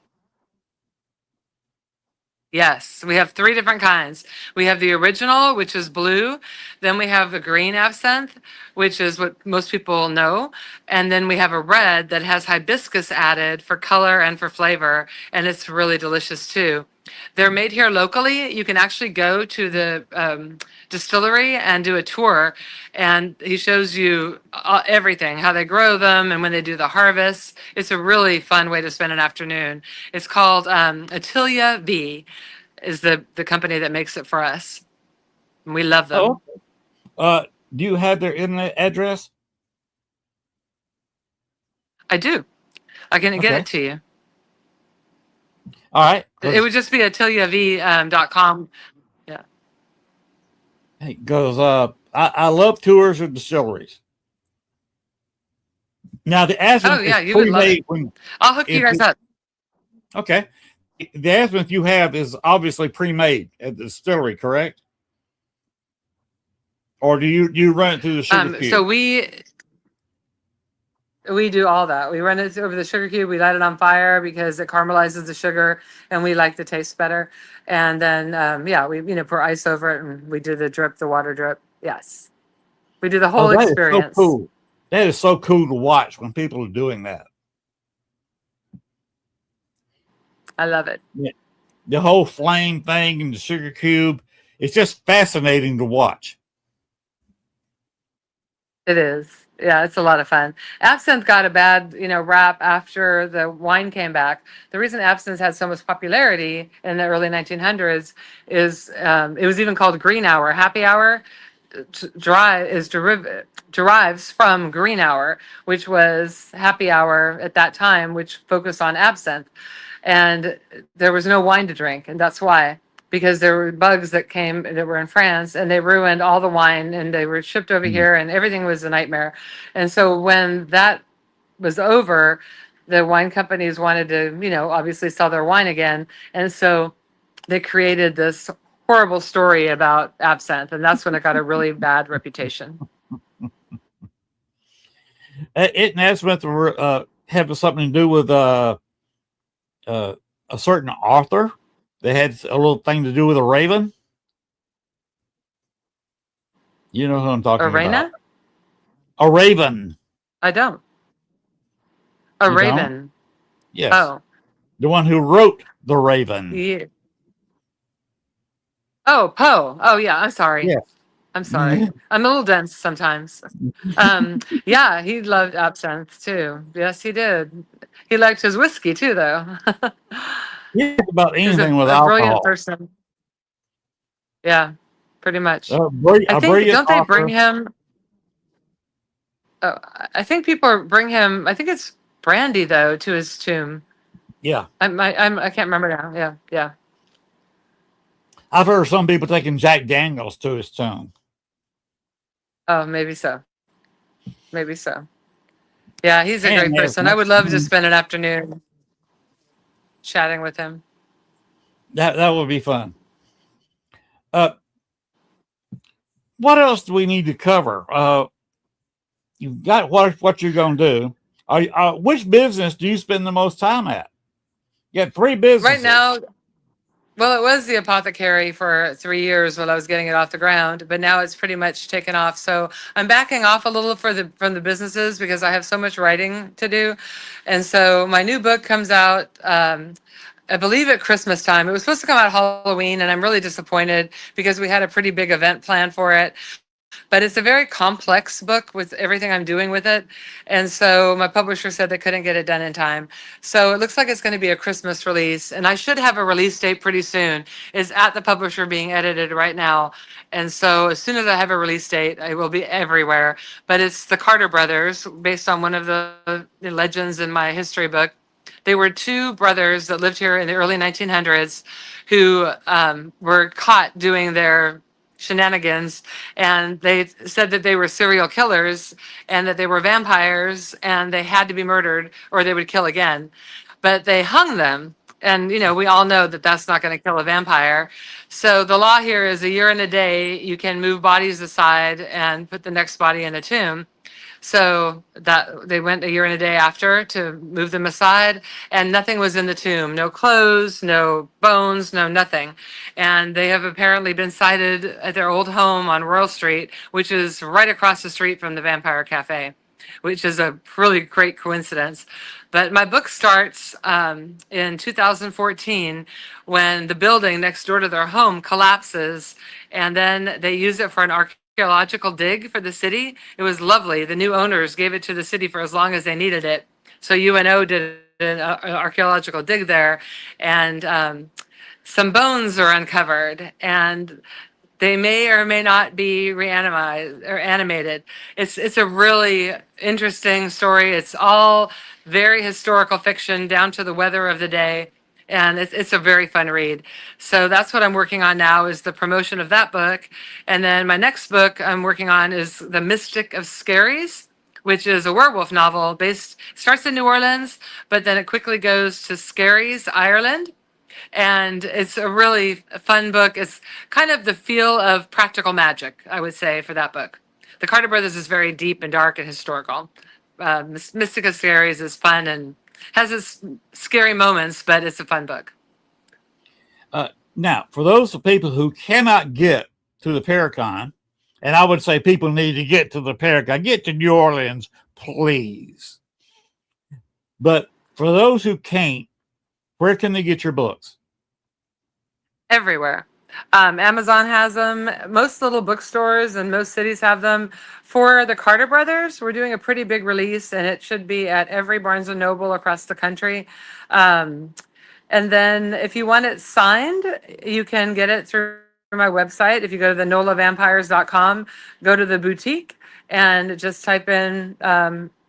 B: Yes, we have three different kinds. We have the original, which is blue. Then we have a green absinthe, which is what most people know. And then we have a red that has hibiscus added for color and for flavor. And it's really delicious too. They're made here locally. You can actually go to the distillery and do a tour. And he shows you everything, how they grow them and when they do the harvest. It's a really fun way to spend an afternoon. It's called Atilia V is the company that makes it for us. And we love them.
A: Oh, do you have their internet address?
B: I do. I can get
A: Okay.
B: it to you.
A: All right.
B: It would just be atiliav.com. Yeah.
A: Because I love tours of distilleries. Now the absinthe
B: Oh yeah,
A: is
B: you would love it.
A: pre-made.
B: I'll hook you guys up.
A: Okay. The absinthe you have is obviously pre-made at the distillery, correct? Or do you run it through the sugar cube?
B: So we do all that. We run it over the sugar cube. We light it on fire because it caramelizes the sugar, and we like the taste better. And then we pour ice over it, and we do the water drip. Yes, we do the whole
A: that
B: experience.
A: is so cool. That is so cool to watch when people are doing that.
B: I love it.
A: Yeah. The whole flame thing in the sugar cube. It's just fascinating to watch.
B: It is. Yeah, it's a lot of fun. Absinthe got a bad, rap after the wine came back. The reason absinthe had so much popularity in the early 1900s is it was even called green hour. Happy hour derives from green hour, which was happy hour at that time, which focused on absinthe. And there was no wine to drink, and that's why. Because there were bugs that were in France and they ruined all the wine and they were shipped over here and everything was a nightmare. And so when that was over, the wine companies wanted to, obviously sell their wine again. And so they created this horrible story about absinthe. And that's when it got a really bad reputation.
A: It and absinthe have something to do with a certain author. They had a little thing to do with a raven. You know who I'm talking about. A raven.
B: I don't. A raven. Don't?
A: Yes.
B: Oh.
A: The one who wrote The Raven.
B: Yeah. Oh, Poe. Oh, yeah. I'm sorry.
A: Yes.
B: I'm sorry. I'm a little dense sometimes. Yeah, he loved absinthe too. Yes, he did. He liked his whiskey too, though.
A: Yeah, about anything with
B: a
A: alcohol.
B: Brilliant person. Yeah, pretty much.
A: I think
B: don't they bring him? Oh, I think people bring him. I think it's brandy though to his tomb.
A: Yeah,
B: I can't remember now. Yeah.
A: I've heard some people taking Jack Daniels to his tomb.
B: Oh, maybe so. Maybe so. Yeah, he's a great person. I would love to spend an afternoon chatting with him.
A: That would be fun. What else do we need to cover? You've got what you're going to do. Which business do you spend the most time at? You got 3 businesses.
B: Right now, well, it was the apothecary for 3 years while I was getting it off the ground, but now it's pretty much taken off. So I'm backing off a little from the businesses because I have so much writing to do. And so my new book comes out, I believe at Christmas time. It was supposed to come out Halloween, and I'm really disappointed because we had a pretty big event planned for it. but it's a very complex book with everything I'm doing with it. And so my publisher said they couldn't get it done in time. So it looks like it's going to be a Christmas release, and I should have a release date pretty soon. It's at the publisher being edited right now. And so as soon as I have a release date, I will be everywhere. But it's the Carter brothers, based on one of the legends in my history book. They were two brothers that lived here in the early 1900s who were caught doing their shenanigans, and they said that they were serial killers and that they were vampires and they had to be murdered or they would kill again. But they hung them. And, you know, we all know that that's not going to kill a vampire. So the law here is a year and a day, you can move bodies aside and put the next body in a tomb. So that they went a year and a day after to move them aside, and nothing was in the tomb. No clothes, no bones, no nothing. And they have apparently been sighted at their old home on Royal Street, which is right across the street from the Vampire Cafe, which is a really great coincidence. But my book starts in 2014 when the building next door to their home collapses, and then they use it for an archaeological dig for the city. It was lovely. The new owners gave it to the city for as long as they needed it. So UNO did an archaeological dig there, and some bones are uncovered, and they may or may not be reanimated or animated. It's a really interesting story. It's all very historical fiction down to the weather of the day. And it's a very fun read. So that's what I'm working on now, is the promotion of that book. And then my next book I'm working on is The Mystic of Scaries, which is a werewolf novel starts in New Orleans, but then it quickly goes to Scaries, Ireland. And it's a really fun book. It's kind of the feel of practical magic, I would say, for that book. The Carter Brothers is very deep and dark and historical. Mystic of Scaries is fun and has its scary moments, but it's a fun book.
A: Now, for those people who cannot get to the Paracon, and I would say people need to get to the Paracon, get to New Orleans, please. But for those who can't, where can they get your books?
B: Everywhere. Amazon has them. Most little bookstores and most cities have them. For the Carter Brothers, we're doing a pretty big release, and it should be at every Barnes and Noble across the country. And then if you want it signed, you can get it through my website. If you go to the nolavampires.com, go to the boutique and just type in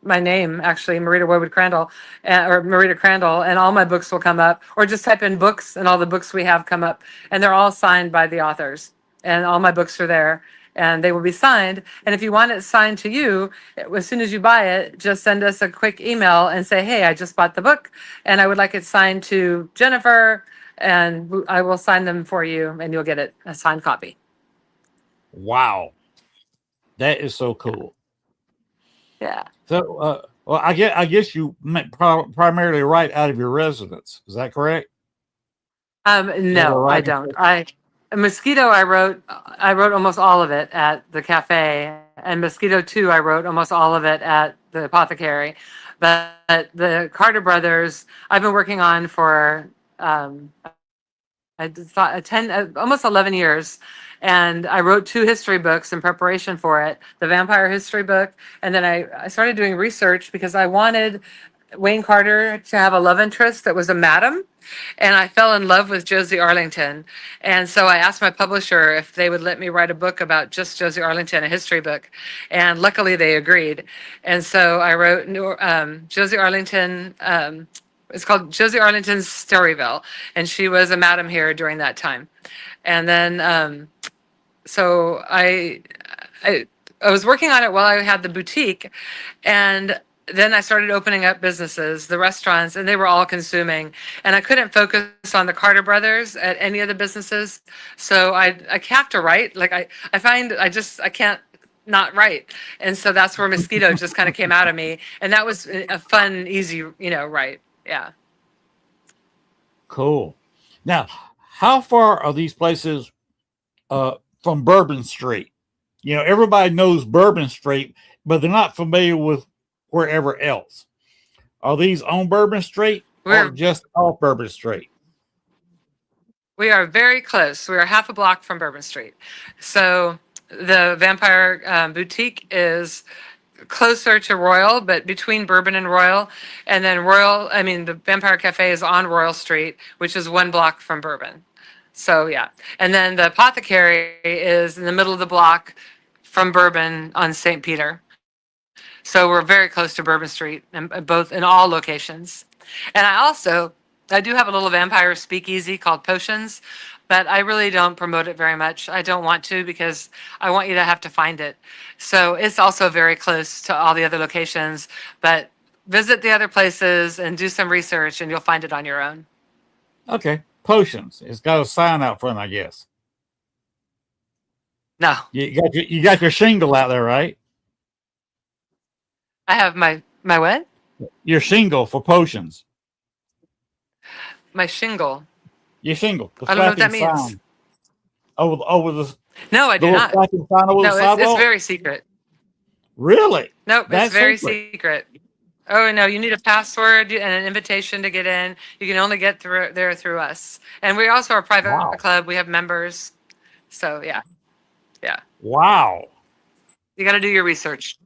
B: my name, actually, Marita Crandle, or Marita Crandle, and all my books will come up. Or just type in books, and all the books we have come up, and they're all signed by the authors. And all my books are there, and they will be signed. And if you want it signed to you, as soon as you buy it, just send us a quick email and say, "Hey, I just bought the book, and I would like it signed to Jennifer," and I will sign them for you, and you'll get a signed copy.
A: Wow, that is so cool.
B: Yeah.
A: So, well, I guess you primarily write out of your residence. Is that correct?
B: No, I don't. Mosquito, I wrote almost all of it at the cafe, and Mosquito 2, I wrote almost all of it at the apothecary. But the Carter Brothers, I've been working on for I thought 10, almost 11 years. And I wrote 2 history books in preparation for it, the vampire history book. And then I started doing research because I wanted Wayne Carter to have a love interest that was a madam. And I fell in love with Josie Arlington. And so I asked my publisher if they would let me write a book about just Josie Arlington, a history book. And luckily they agreed. And so I wrote Josie Arlington. It's called Josie Arlington's Storyville. And she was a madam here during that time. And then, so I was working on it while I had the boutique, and then I started opening up businesses, the restaurants, and they were all consuming. And I couldn't focus on the Carter Brothers at any of the businesses. So I have to write. Like I find I can't not write. And so that's where Mosquito just kind of came out of me. And that was a fun, easy, write. Yeah.
A: Cool. Now, how far are these places from Bourbon Street? Everybody knows Bourbon Street, but they're not familiar with wherever else. Are these on Bourbon Street or just off Bourbon Street?
B: We are very close. We are half a block from Bourbon Street. So the Vampire Boutique is closer to Royal, but between Bourbon and Royal. And then the Vampire Cafe is on Royal Street, which is 1 block from Bourbon. So yeah. And then the Apothecary is in the middle of the block from Bourbon on St. Peter. So we're very close to Bourbon Street, and both in all locations. And I do have a little vampire speakeasy called Potions, but I really don't promote it very much. I don't want to because I want you to have to find it. So it's also very close to all the other locations, but visit the other places and do some research and you'll find it on your own.
A: Okay. Potions. It's got a sign out front, I guess.
B: No.
A: You got your shingle out there, right?
B: I have my what?
A: Your shingle for Potions.
B: My shingle.
A: Your shingle.
B: I don't know what that means.
A: Over the
B: No, I do not.
A: Sign over the sidewalk?
B: It's very secret.
A: Really?
B: Nope, it's very
A: secret.
B: Oh no, you need a password and an invitation to get in. You can only get there through us. And we also are a private club. We have members. So yeah.
A: Wow.
B: You got to do your research.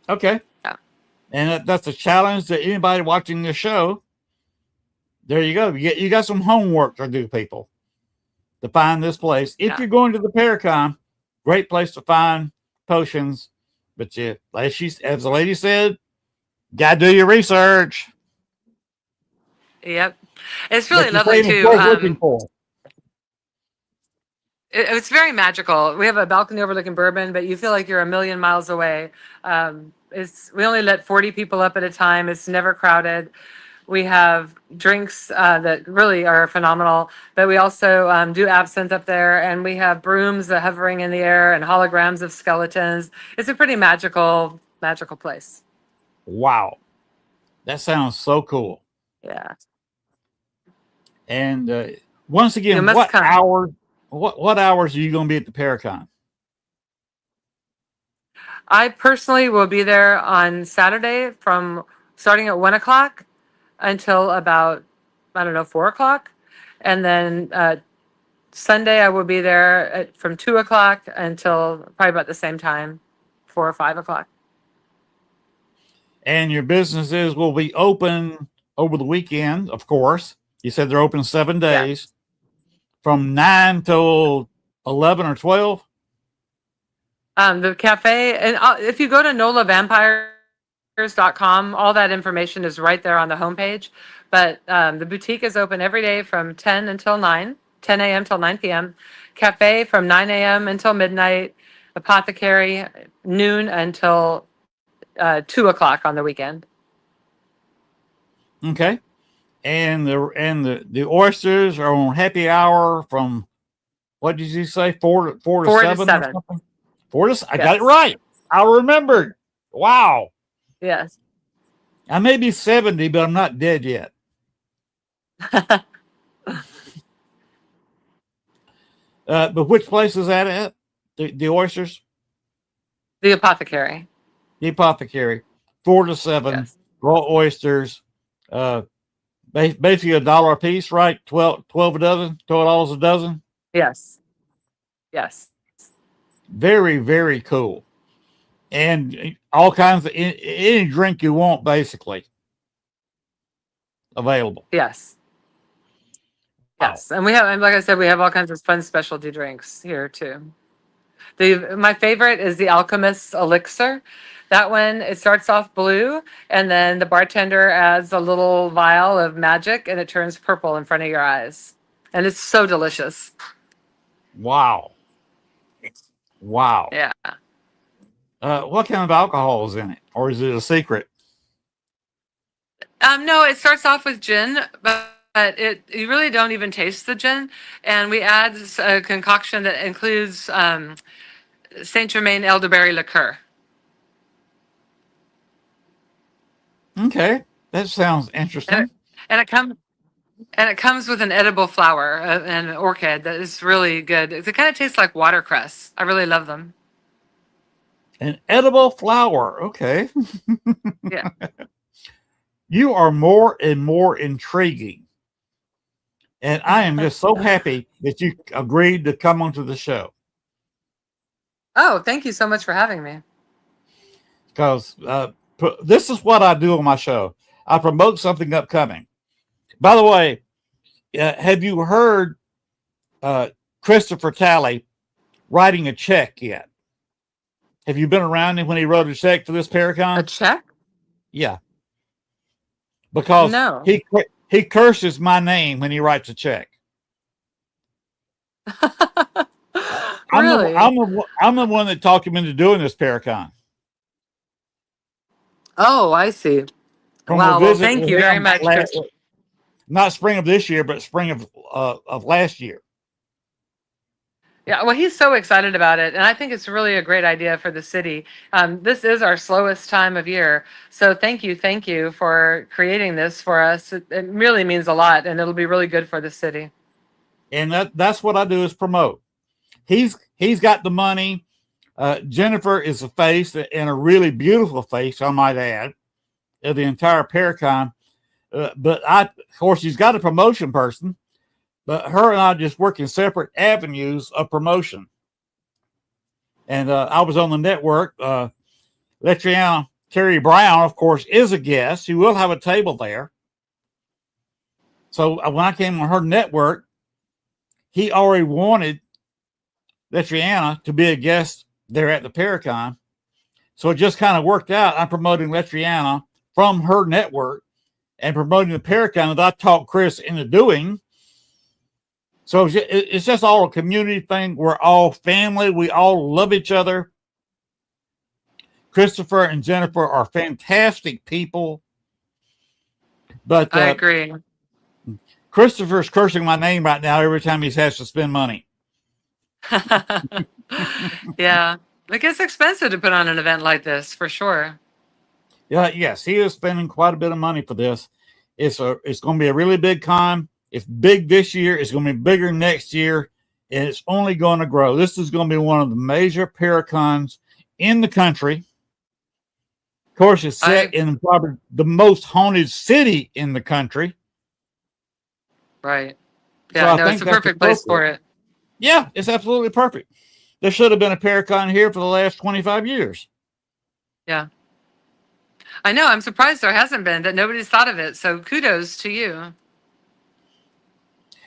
A: Okay.
B: Yeah.
A: And that's a challenge to anybody watching the show. There you go. You got some homework to do, people, to find this place. If you're going to the Paracon, great place to find Potions. But as the lady said, gotta do your research.
B: Yep. It's really lovely too. It's very magical. We have a balcony overlooking Bourbon, but you feel like you're a million miles away. We only let 40 people up at a time. It's never crowded. We have drinks that really are phenomenal, but we also do absinthe up there, and we have brooms hovering in the air and holograms of skeletons. It's a pretty magical place.
A: Wow. That sounds so cool.
B: Yeah.
A: And once again, what hours are you going to be at the Paracon?
B: I personally will be there on Saturday from starting at 1:00 until about, 4:00. And then Sunday I will be there from 2:00 until probably about the same time, 4 or 5 o'clock.
A: And your businesses will be open over the weekend, of course. You said they're open 7 days. From 9 till 11 or 12?
B: The cafe, and if you go to NOLAvampires.com, all that information is right there on the homepage. But the boutique is open every day from 10 until 9, 10 a.m. till 9 p.m. Cafe from 9 a.m. until midnight. Apothecary, noon until 2 o'clock on the weekend.
A: Okay. And the oysters are on happy hour from, what did you say, 4 to 7?
B: 4 to 7.
A: 4 to, I got it right. I remembered. Wow.
B: Yes.
A: I may be 70, but I'm not dead yet. But which place is that at? The oysters?
B: The Apothecary.
A: The Apothecary. 4 to 7. Yes. Raw oysters. Basically $1 a piece, right? 12 a dozen, $12 a dozen.
B: Yes.
A: Very, very cool. And all kinds of any drink you want, basically available.
B: Yes. And we have, like I said, we have all kinds of fun specialty drinks here too. My favorite is the Alchemist's Elixir. That one, it starts off blue, and then the bartender adds a little vial of magic, and it turns purple in front of your eyes. And it's so delicious.
A: Wow.
B: Yeah.
A: What kind of alcohol is in it? Or is it a secret?
B: No, it starts off with gin, but you really don't even taste the gin. And we add a concoction that includes Saint Germain elderberry liqueur.
A: Okay, that sounds interesting.
B: And it comes with an edible flower, an orchid that is really good. It kind of tastes like watercress. I really love them.
A: An edible flower. Okay.
B: Yeah.
A: You are more and more intriguing. And I am just so happy that you agreed to come onto the show.
B: Oh, thank you so much for having me.
A: Because this is what I do on my show. I promote something upcoming. By the way, have you heard Christopher Talley writing a check yet? Have you been around him when he wrote a check for this Paracon?
B: A check?
A: Yeah. Because
B: No.
A: he curses my name when he writes a check.
B: Really?
A: I'm the one that talked him into doing this Paracon.
B: Oh, I see.
A: From
B: Wow.
A: a
B: Well,
A: visit
B: thank
A: with
B: you very
A: him
B: much, Chris.
A: not spring of this year, but spring of last year.
B: Yeah, well, he's so excited about it, and I think it's really a great idea for the city. This is our slowest time of year, so thank you for creating this for us. It really means a lot, and it'll be really good for the city.
A: And that's what I do is promote. He's got the money. Jennifer is a face, and a really beautiful face, I might add, of the entire Paracon. But of course, she's got a promotion person. But her and I just work in separate avenues of promotion. And I was on the network. Letriana Terry Brown, of course, is a guest. She will have a table there. So when I came on her network, he already wanted Letriana to be a guest there at the Paracon. So it just kind of worked out. I'm promoting Letriana from her network and promoting the Paracon that I talked Chris into doing. So it's just all a community thing. We're all family. We all love each other. Christopher and Jennifer are fantastic people. But
B: I agree.
A: Christopher's cursing my name right now every time he has to spend money.
B: Yeah. It gets expensive to put on an event like this, for sure.
A: Yeah, yes, he is spending quite a bit of money for this. It's going to be a really big con. It's big this year. It's going to be bigger next year. And it's only going to grow. This is going to be one of the major Paracons in the country. Of course, it's set in probably the most haunted city in the country.
B: Right. Yeah, so no, it's a perfect place for it.
A: Yeah, it's absolutely perfect. There should have been a Paracon here for the last 25 years.
B: Yeah. I know. I'm surprised there hasn't been, that nobody's thought of it. So kudos to you.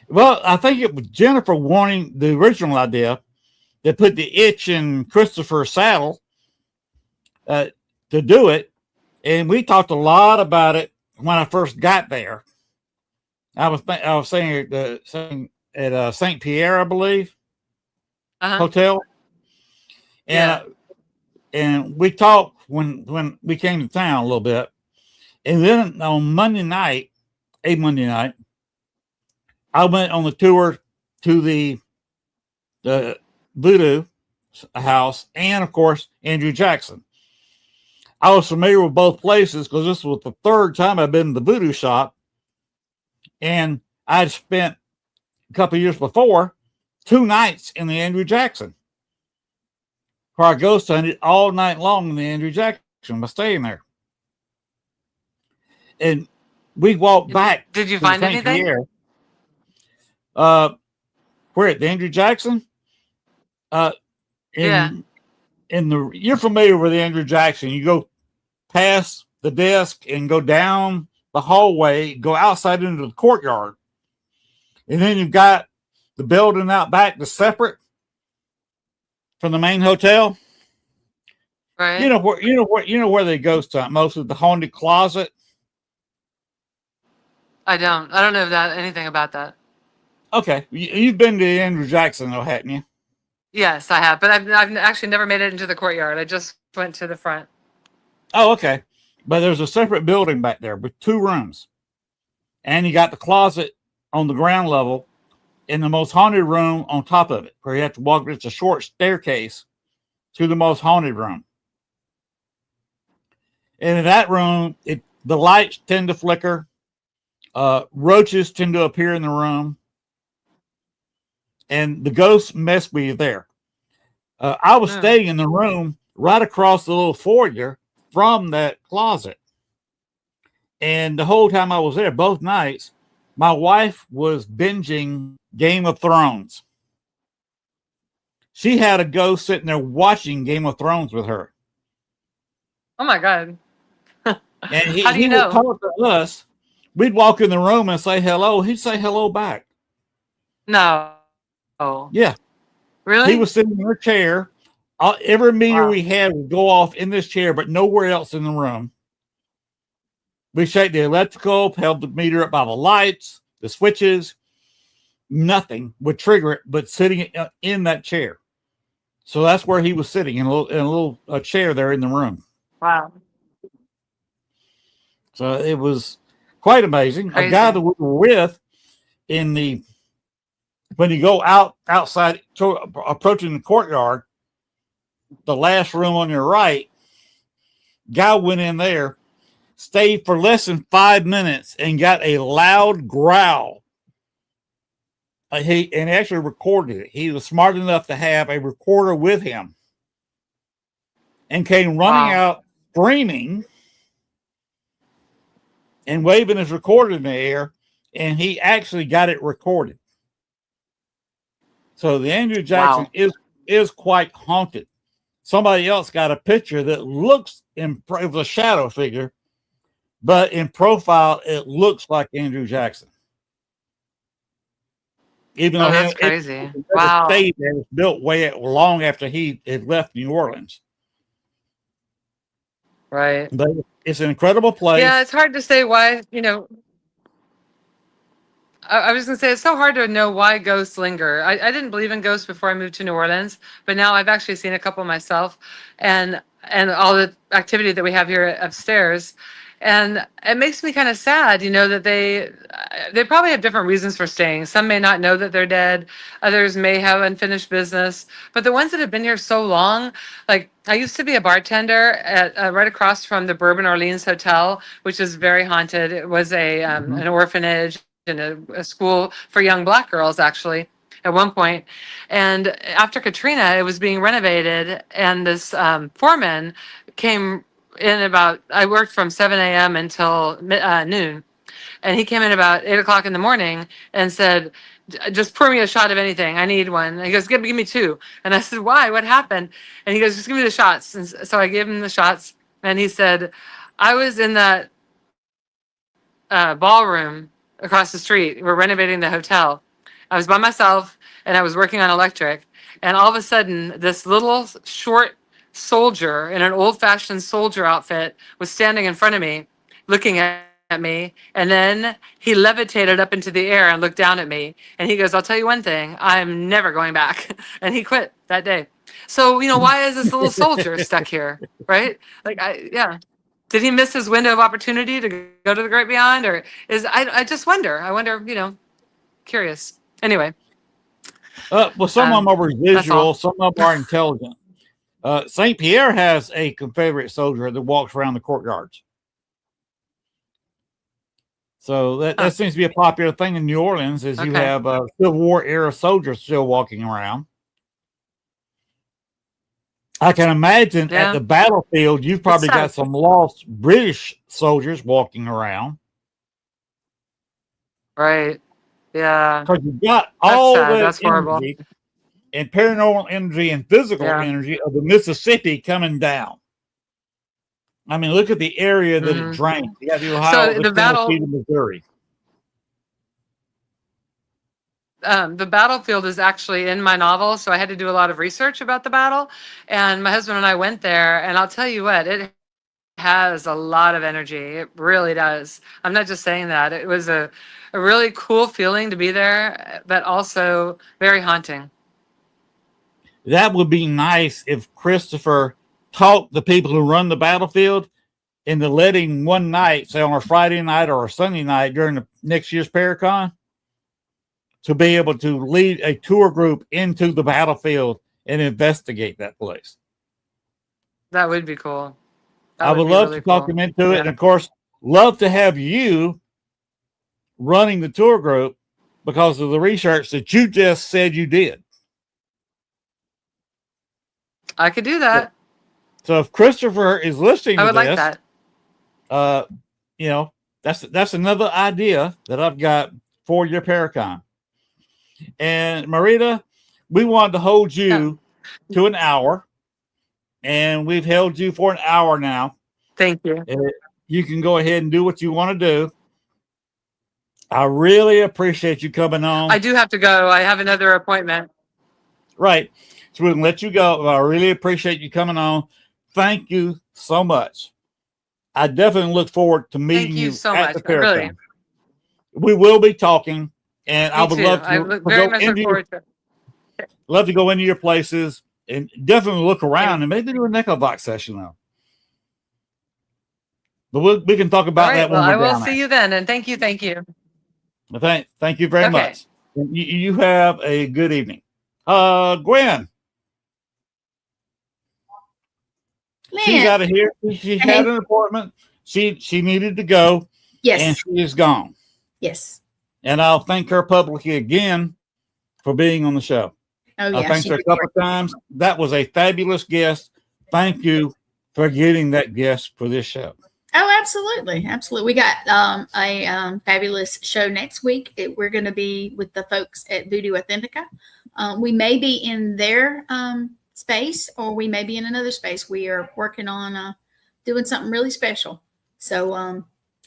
A: Well, I think it was Jennifer wanting the original idea that put the itch in Christopher's saddle to do it. And we talked a lot about it when I first got there. I was saying at St. Pierre, I believe, hotel. And and we talked when we came to town a little bit. And then on Monday night, I went on the tour to the Voodoo house and, of course, Andrew Jackson. I was familiar with both places because this was the third time I've been to the Voodoo shop. And I'd spent a couple of years before 2 nights in the Andrew Jackson, where I ghost hunted all night long in the Andrew Jackson by staying there. And we walked back.
B: Did you find anything?
A: Pierre. Where at the Andrew Jackson? You're familiar with the Andrew Jackson. You go past the desk and go down the hallway, go outside into the courtyard. And then you've got the building out back that's separate from the main hotel.
B: Right.
A: You know where they ghost hunt most of the haunted closet.
B: I don't know anything about that.
A: Okay, you've been to Andrew Jackson, though, haven't you?
B: Yes, I have, but I've actually never made it into the courtyard. I just went to the front.
A: Oh, okay. But there's a separate building back there with 2 rooms, and you got the closet on the ground level, and the most haunted room on top of it, where you have to walk. It's a short staircase to the most haunted room, and in that room, the lights tend to flicker. Roaches tend to appear in the room. And the ghosts mess with you there. I was staying in the room right across the little foyer from that closet. And the whole time I was there, both nights, my wife was binging Game of Thrones. She had a ghost sitting there watching Game of Thrones with her.
B: Oh my God.
A: And
B: How do you
A: he would
B: know?
A: talk to us. We'd walk in the room and say hello. He'd say hello back.
B: No. Oh,
A: Yeah.
B: really?
A: He was sitting in her chair. Every meter
B: Wow.
A: we had would go off in this chair, but nowhere else in the room. We shake the electrical, held the meter up by the lights, the switches. Nothing would trigger it, but sitting in that chair. So that's where he was sitting in a little chair there in the room.
B: Wow.
A: So it was quite amazing.
B: Crazy.
A: A guy that we were with when you go outside approaching the courtyard, the last room on your right, guy went in there, stayed for less than 5 minutes and got a loud growl. He actually recorded it. He was smart enough to have a recorder with him and came running out screaming and waving his recorder in the air, and he actually got it recorded. So the Andrew Jackson is quite haunted. Somebody else got a picture that looks it was a shadow figure, but in profile it looks like Andrew Jackson. Even though
B: that's crazy.
A: It was built way long after he had left New Orleans.
B: Right.
A: But it's an incredible place.
B: Yeah, it's hard to say why, I was going to say, it's so hard to know why ghosts linger. I didn't believe in ghosts before I moved to New Orleans, but now I've actually seen a couple myself and all the activity that we have here upstairs. And it makes me kind of sad, that they probably have different reasons for staying. Some may not know that they're dead. Others may have unfinished business. But the ones that have been here so long, like I used to be a bartender at right across from the Bourbon Orleans Hotel, which is very haunted. It was an orphanage and a school for young Black girls, actually, at one point. And after Katrina, it was being renovated, and this foreman came in I worked from 7 a.m. until noon. And he came in about 8 o'clock in the morning and said, just pour me a shot of anything. I need one. And he goes, give me two. And I said, why? What happened? And he goes, just give me the shots. And so I gave him the shots. And he said, I was in that ballroom across the street. We're renovating the hotel. I was by myself and I was working on electric. And all of a sudden, this little short soldier in an old-fashioned soldier outfit was standing in front of me, looking at me, and then he levitated up into the air and looked down at me, and he goes, I'll tell you one thing, I'm never going back. And he quit that day. So, why is this little soldier stuck here, right? Did he miss his window of opportunity to go to the great beyond, or I just wonder. Curious. Anyway.
A: Well, some of them are visual, some of them are intelligent. St. Pierre has a Confederate soldier that walks around the courtyards. So that seems to be a popular thing in New Orleans, is you have Civil War era soldiers still walking around. I can imagine at the battlefield, you've probably got some lost British soldiers walking around.
B: Right. Yeah.
A: Because you've got all that
B: horrible.
A: Energy and paranormal energy and physical energy of the Mississippi coming down. I mean, look at the area that it drains. You got the Ohio, the Tennessee, the Missouri.
B: The battlefield is actually in my novel, so I had to do a lot of research about the battle. And my husband and I went there, and I'll tell you what, it has a lot of energy. It really does. I'm not just saying that. It was a really cool feeling to be there, but also very haunting.
A: That would be nice if Christopher taught the people who run the battlefield into letting one night, say on a Friday night or a Sunday night during the next year's Paracon, to be able to lead a tour group into the battlefield and investigate that place.
B: That would be cool.
A: I would love to talk him into it. And of course, love to have you running the tour group because of the research that you just said you did.
B: I could do that.
A: So if Christopher is listening to this,
B: like that.
A: That's another idea that I've got for your Paracon. And Marita, we wanted to hold you to an hour, and we've held you for an hour now.
B: Thank you.
A: You can go ahead and do what you want to do. I really appreciate you coming on.
B: I do have to go. I have another appointment.
A: Right. So we can let you go. I really appreciate you coming on. Thank you so much. I definitely look forward to meeting you
B: so
A: at
B: much.
A: the fair.
B: Really.
A: We will be talking, and I would love to
B: very much look forward to it.
A: Love to go into your places and definitely look around and maybe do a nickel box session though. But we can talk about that when we're
B: I will
A: down
B: see you then, and thank you.
A: there. Thank you very much. You have a good evening. Gwen.
C: Len.
A: She's out of here. She had an appointment. She needed to go.
C: Yes.
A: And she is gone.
C: Yes.
A: And I'll thank her publicly again for being on the show.
C: Oh, yeah.
A: I thanked her a couple of times. That was a fabulous guest. Thank you for getting that guest for this show.
C: Oh, absolutely. Absolutely. We got a fabulous show next week. We're going to be with the folks at Voodoo Authentica. We may be in their space, or we may be in another space. We are working on doing something really special. So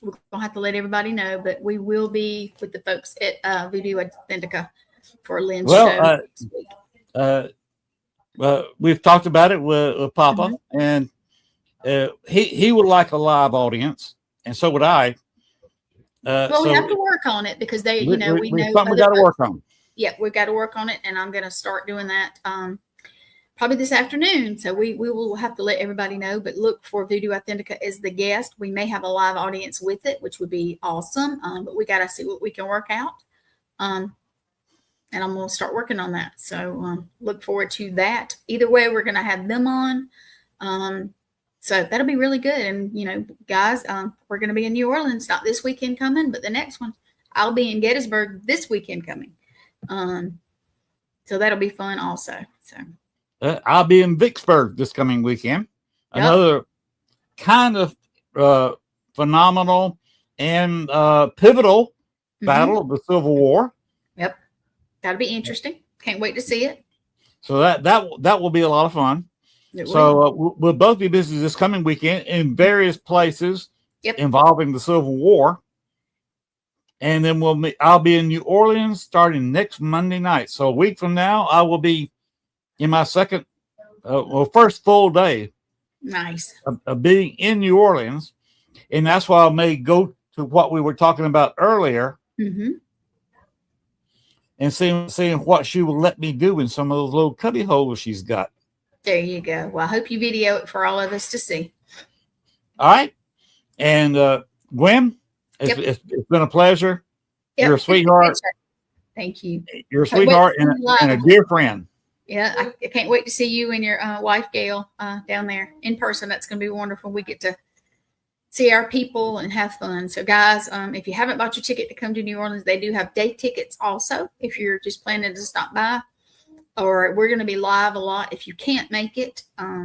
C: we're going to have to let everybody know, but we will be with the folks at Voodoo Authentica for Len's show next week.
A: We've talked about it with Papa, and he would like a live audience, and so would I.
C: Well, we have to work on it because we know
A: we got to work on.
C: Yeah, we've got to work on it, and I'm going to start doing that probably this afternoon. So we will have to let everybody know, but look for Voodoo Authentica as the guest. We may have a live audience with it, which would be awesome, but we got to see what we can work out. And I'm going to start working on that. So look forward to that. Either way, we're going to have them on. So that'll be really good. And, guys, we're going to be in New Orleans, not this weekend coming, but the next one. I'll be in Gettysburg this weekend coming. So that'll be fun also. So
A: I'll be in Vicksburg this coming weekend. Yep. Another kind of phenomenal and pivotal battle of the Civil War.
C: Yep. That'll be interesting. Can't wait to see it.
A: So that will be a lot of fun. So we'll both be busy this coming weekend in various places involving the Civil War. And then I'll be in New Orleans starting next Monday night. So a week from now, I will be in my first full day.
C: Nice.
A: Of being in New Orleans. And that's why I may go to what we were talking about earlier.
C: Mm-hmm.
A: And seeing what she will let me do in some of those little cubby holes she's got.
C: There you go. Well, I hope you video it for all of us to see.
A: All right. And Gwen, it's been a pleasure. Yep. You're a sweetheart.
C: Thank you.
A: You're a sweetheart and a dear friend.
C: Yeah, I can't wait to see you and your wife, Gail, down there in person. That's going to be wonderful. We get to see our people and have fun. So, guys, if you haven't bought your ticket to come to New Orleans, they do have day tickets also if you're just planning to stop by. Or we're going to be live a lot if you can't make it.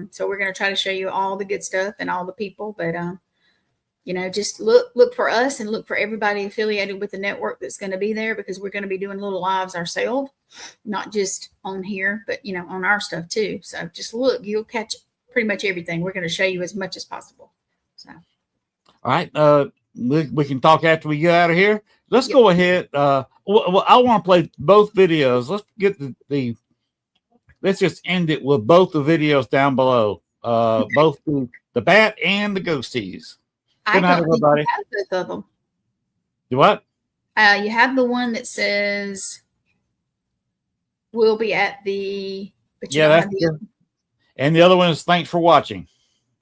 C: So we're going to try to show you all the good stuff and all the people. But, just look for us and look for everybody affiliated with the network that's going to be there, because we're going to be doing little lives ourselves, not just on here, but, on our stuff too. So just look, you'll catch pretty much everything. We're going to show you as much as possible. So.
A: All right. We can talk after we get out of here. Let's go ahead. I want to play both videos. Let's get let's just end it with both the videos down below. Both the bat and the ghosties. Good night, everybody.
C: You have both of them.
A: Do what?
C: You have the one that says we'll be at the.
A: That's good. And the other one is thanks for watching.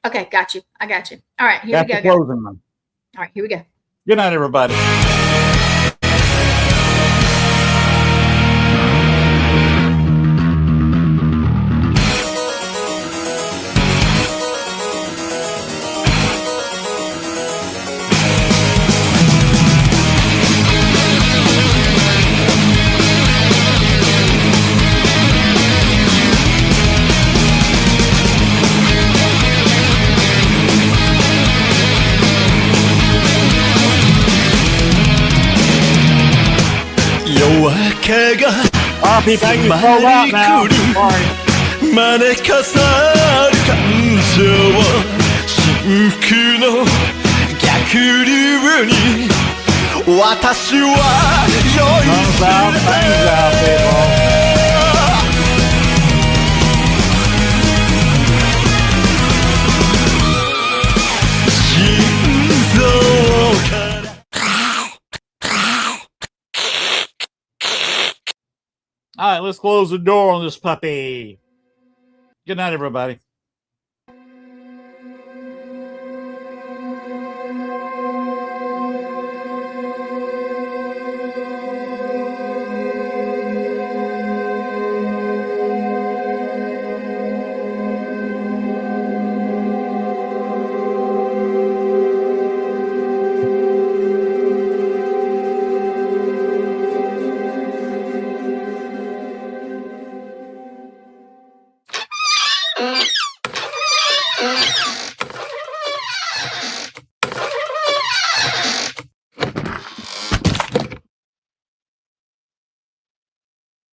C: Okay, got you. I got you. All right, here we go.
A: Closing one.
C: All right, here we go.
A: Good night, everybody.
D: 夜明けが
A: People, you can roll out now. Sorry.
D: 招かさる感情を真空の逆流に私は酔いつれて
A: All right, let's close the door on this puppy. Good night, everybody.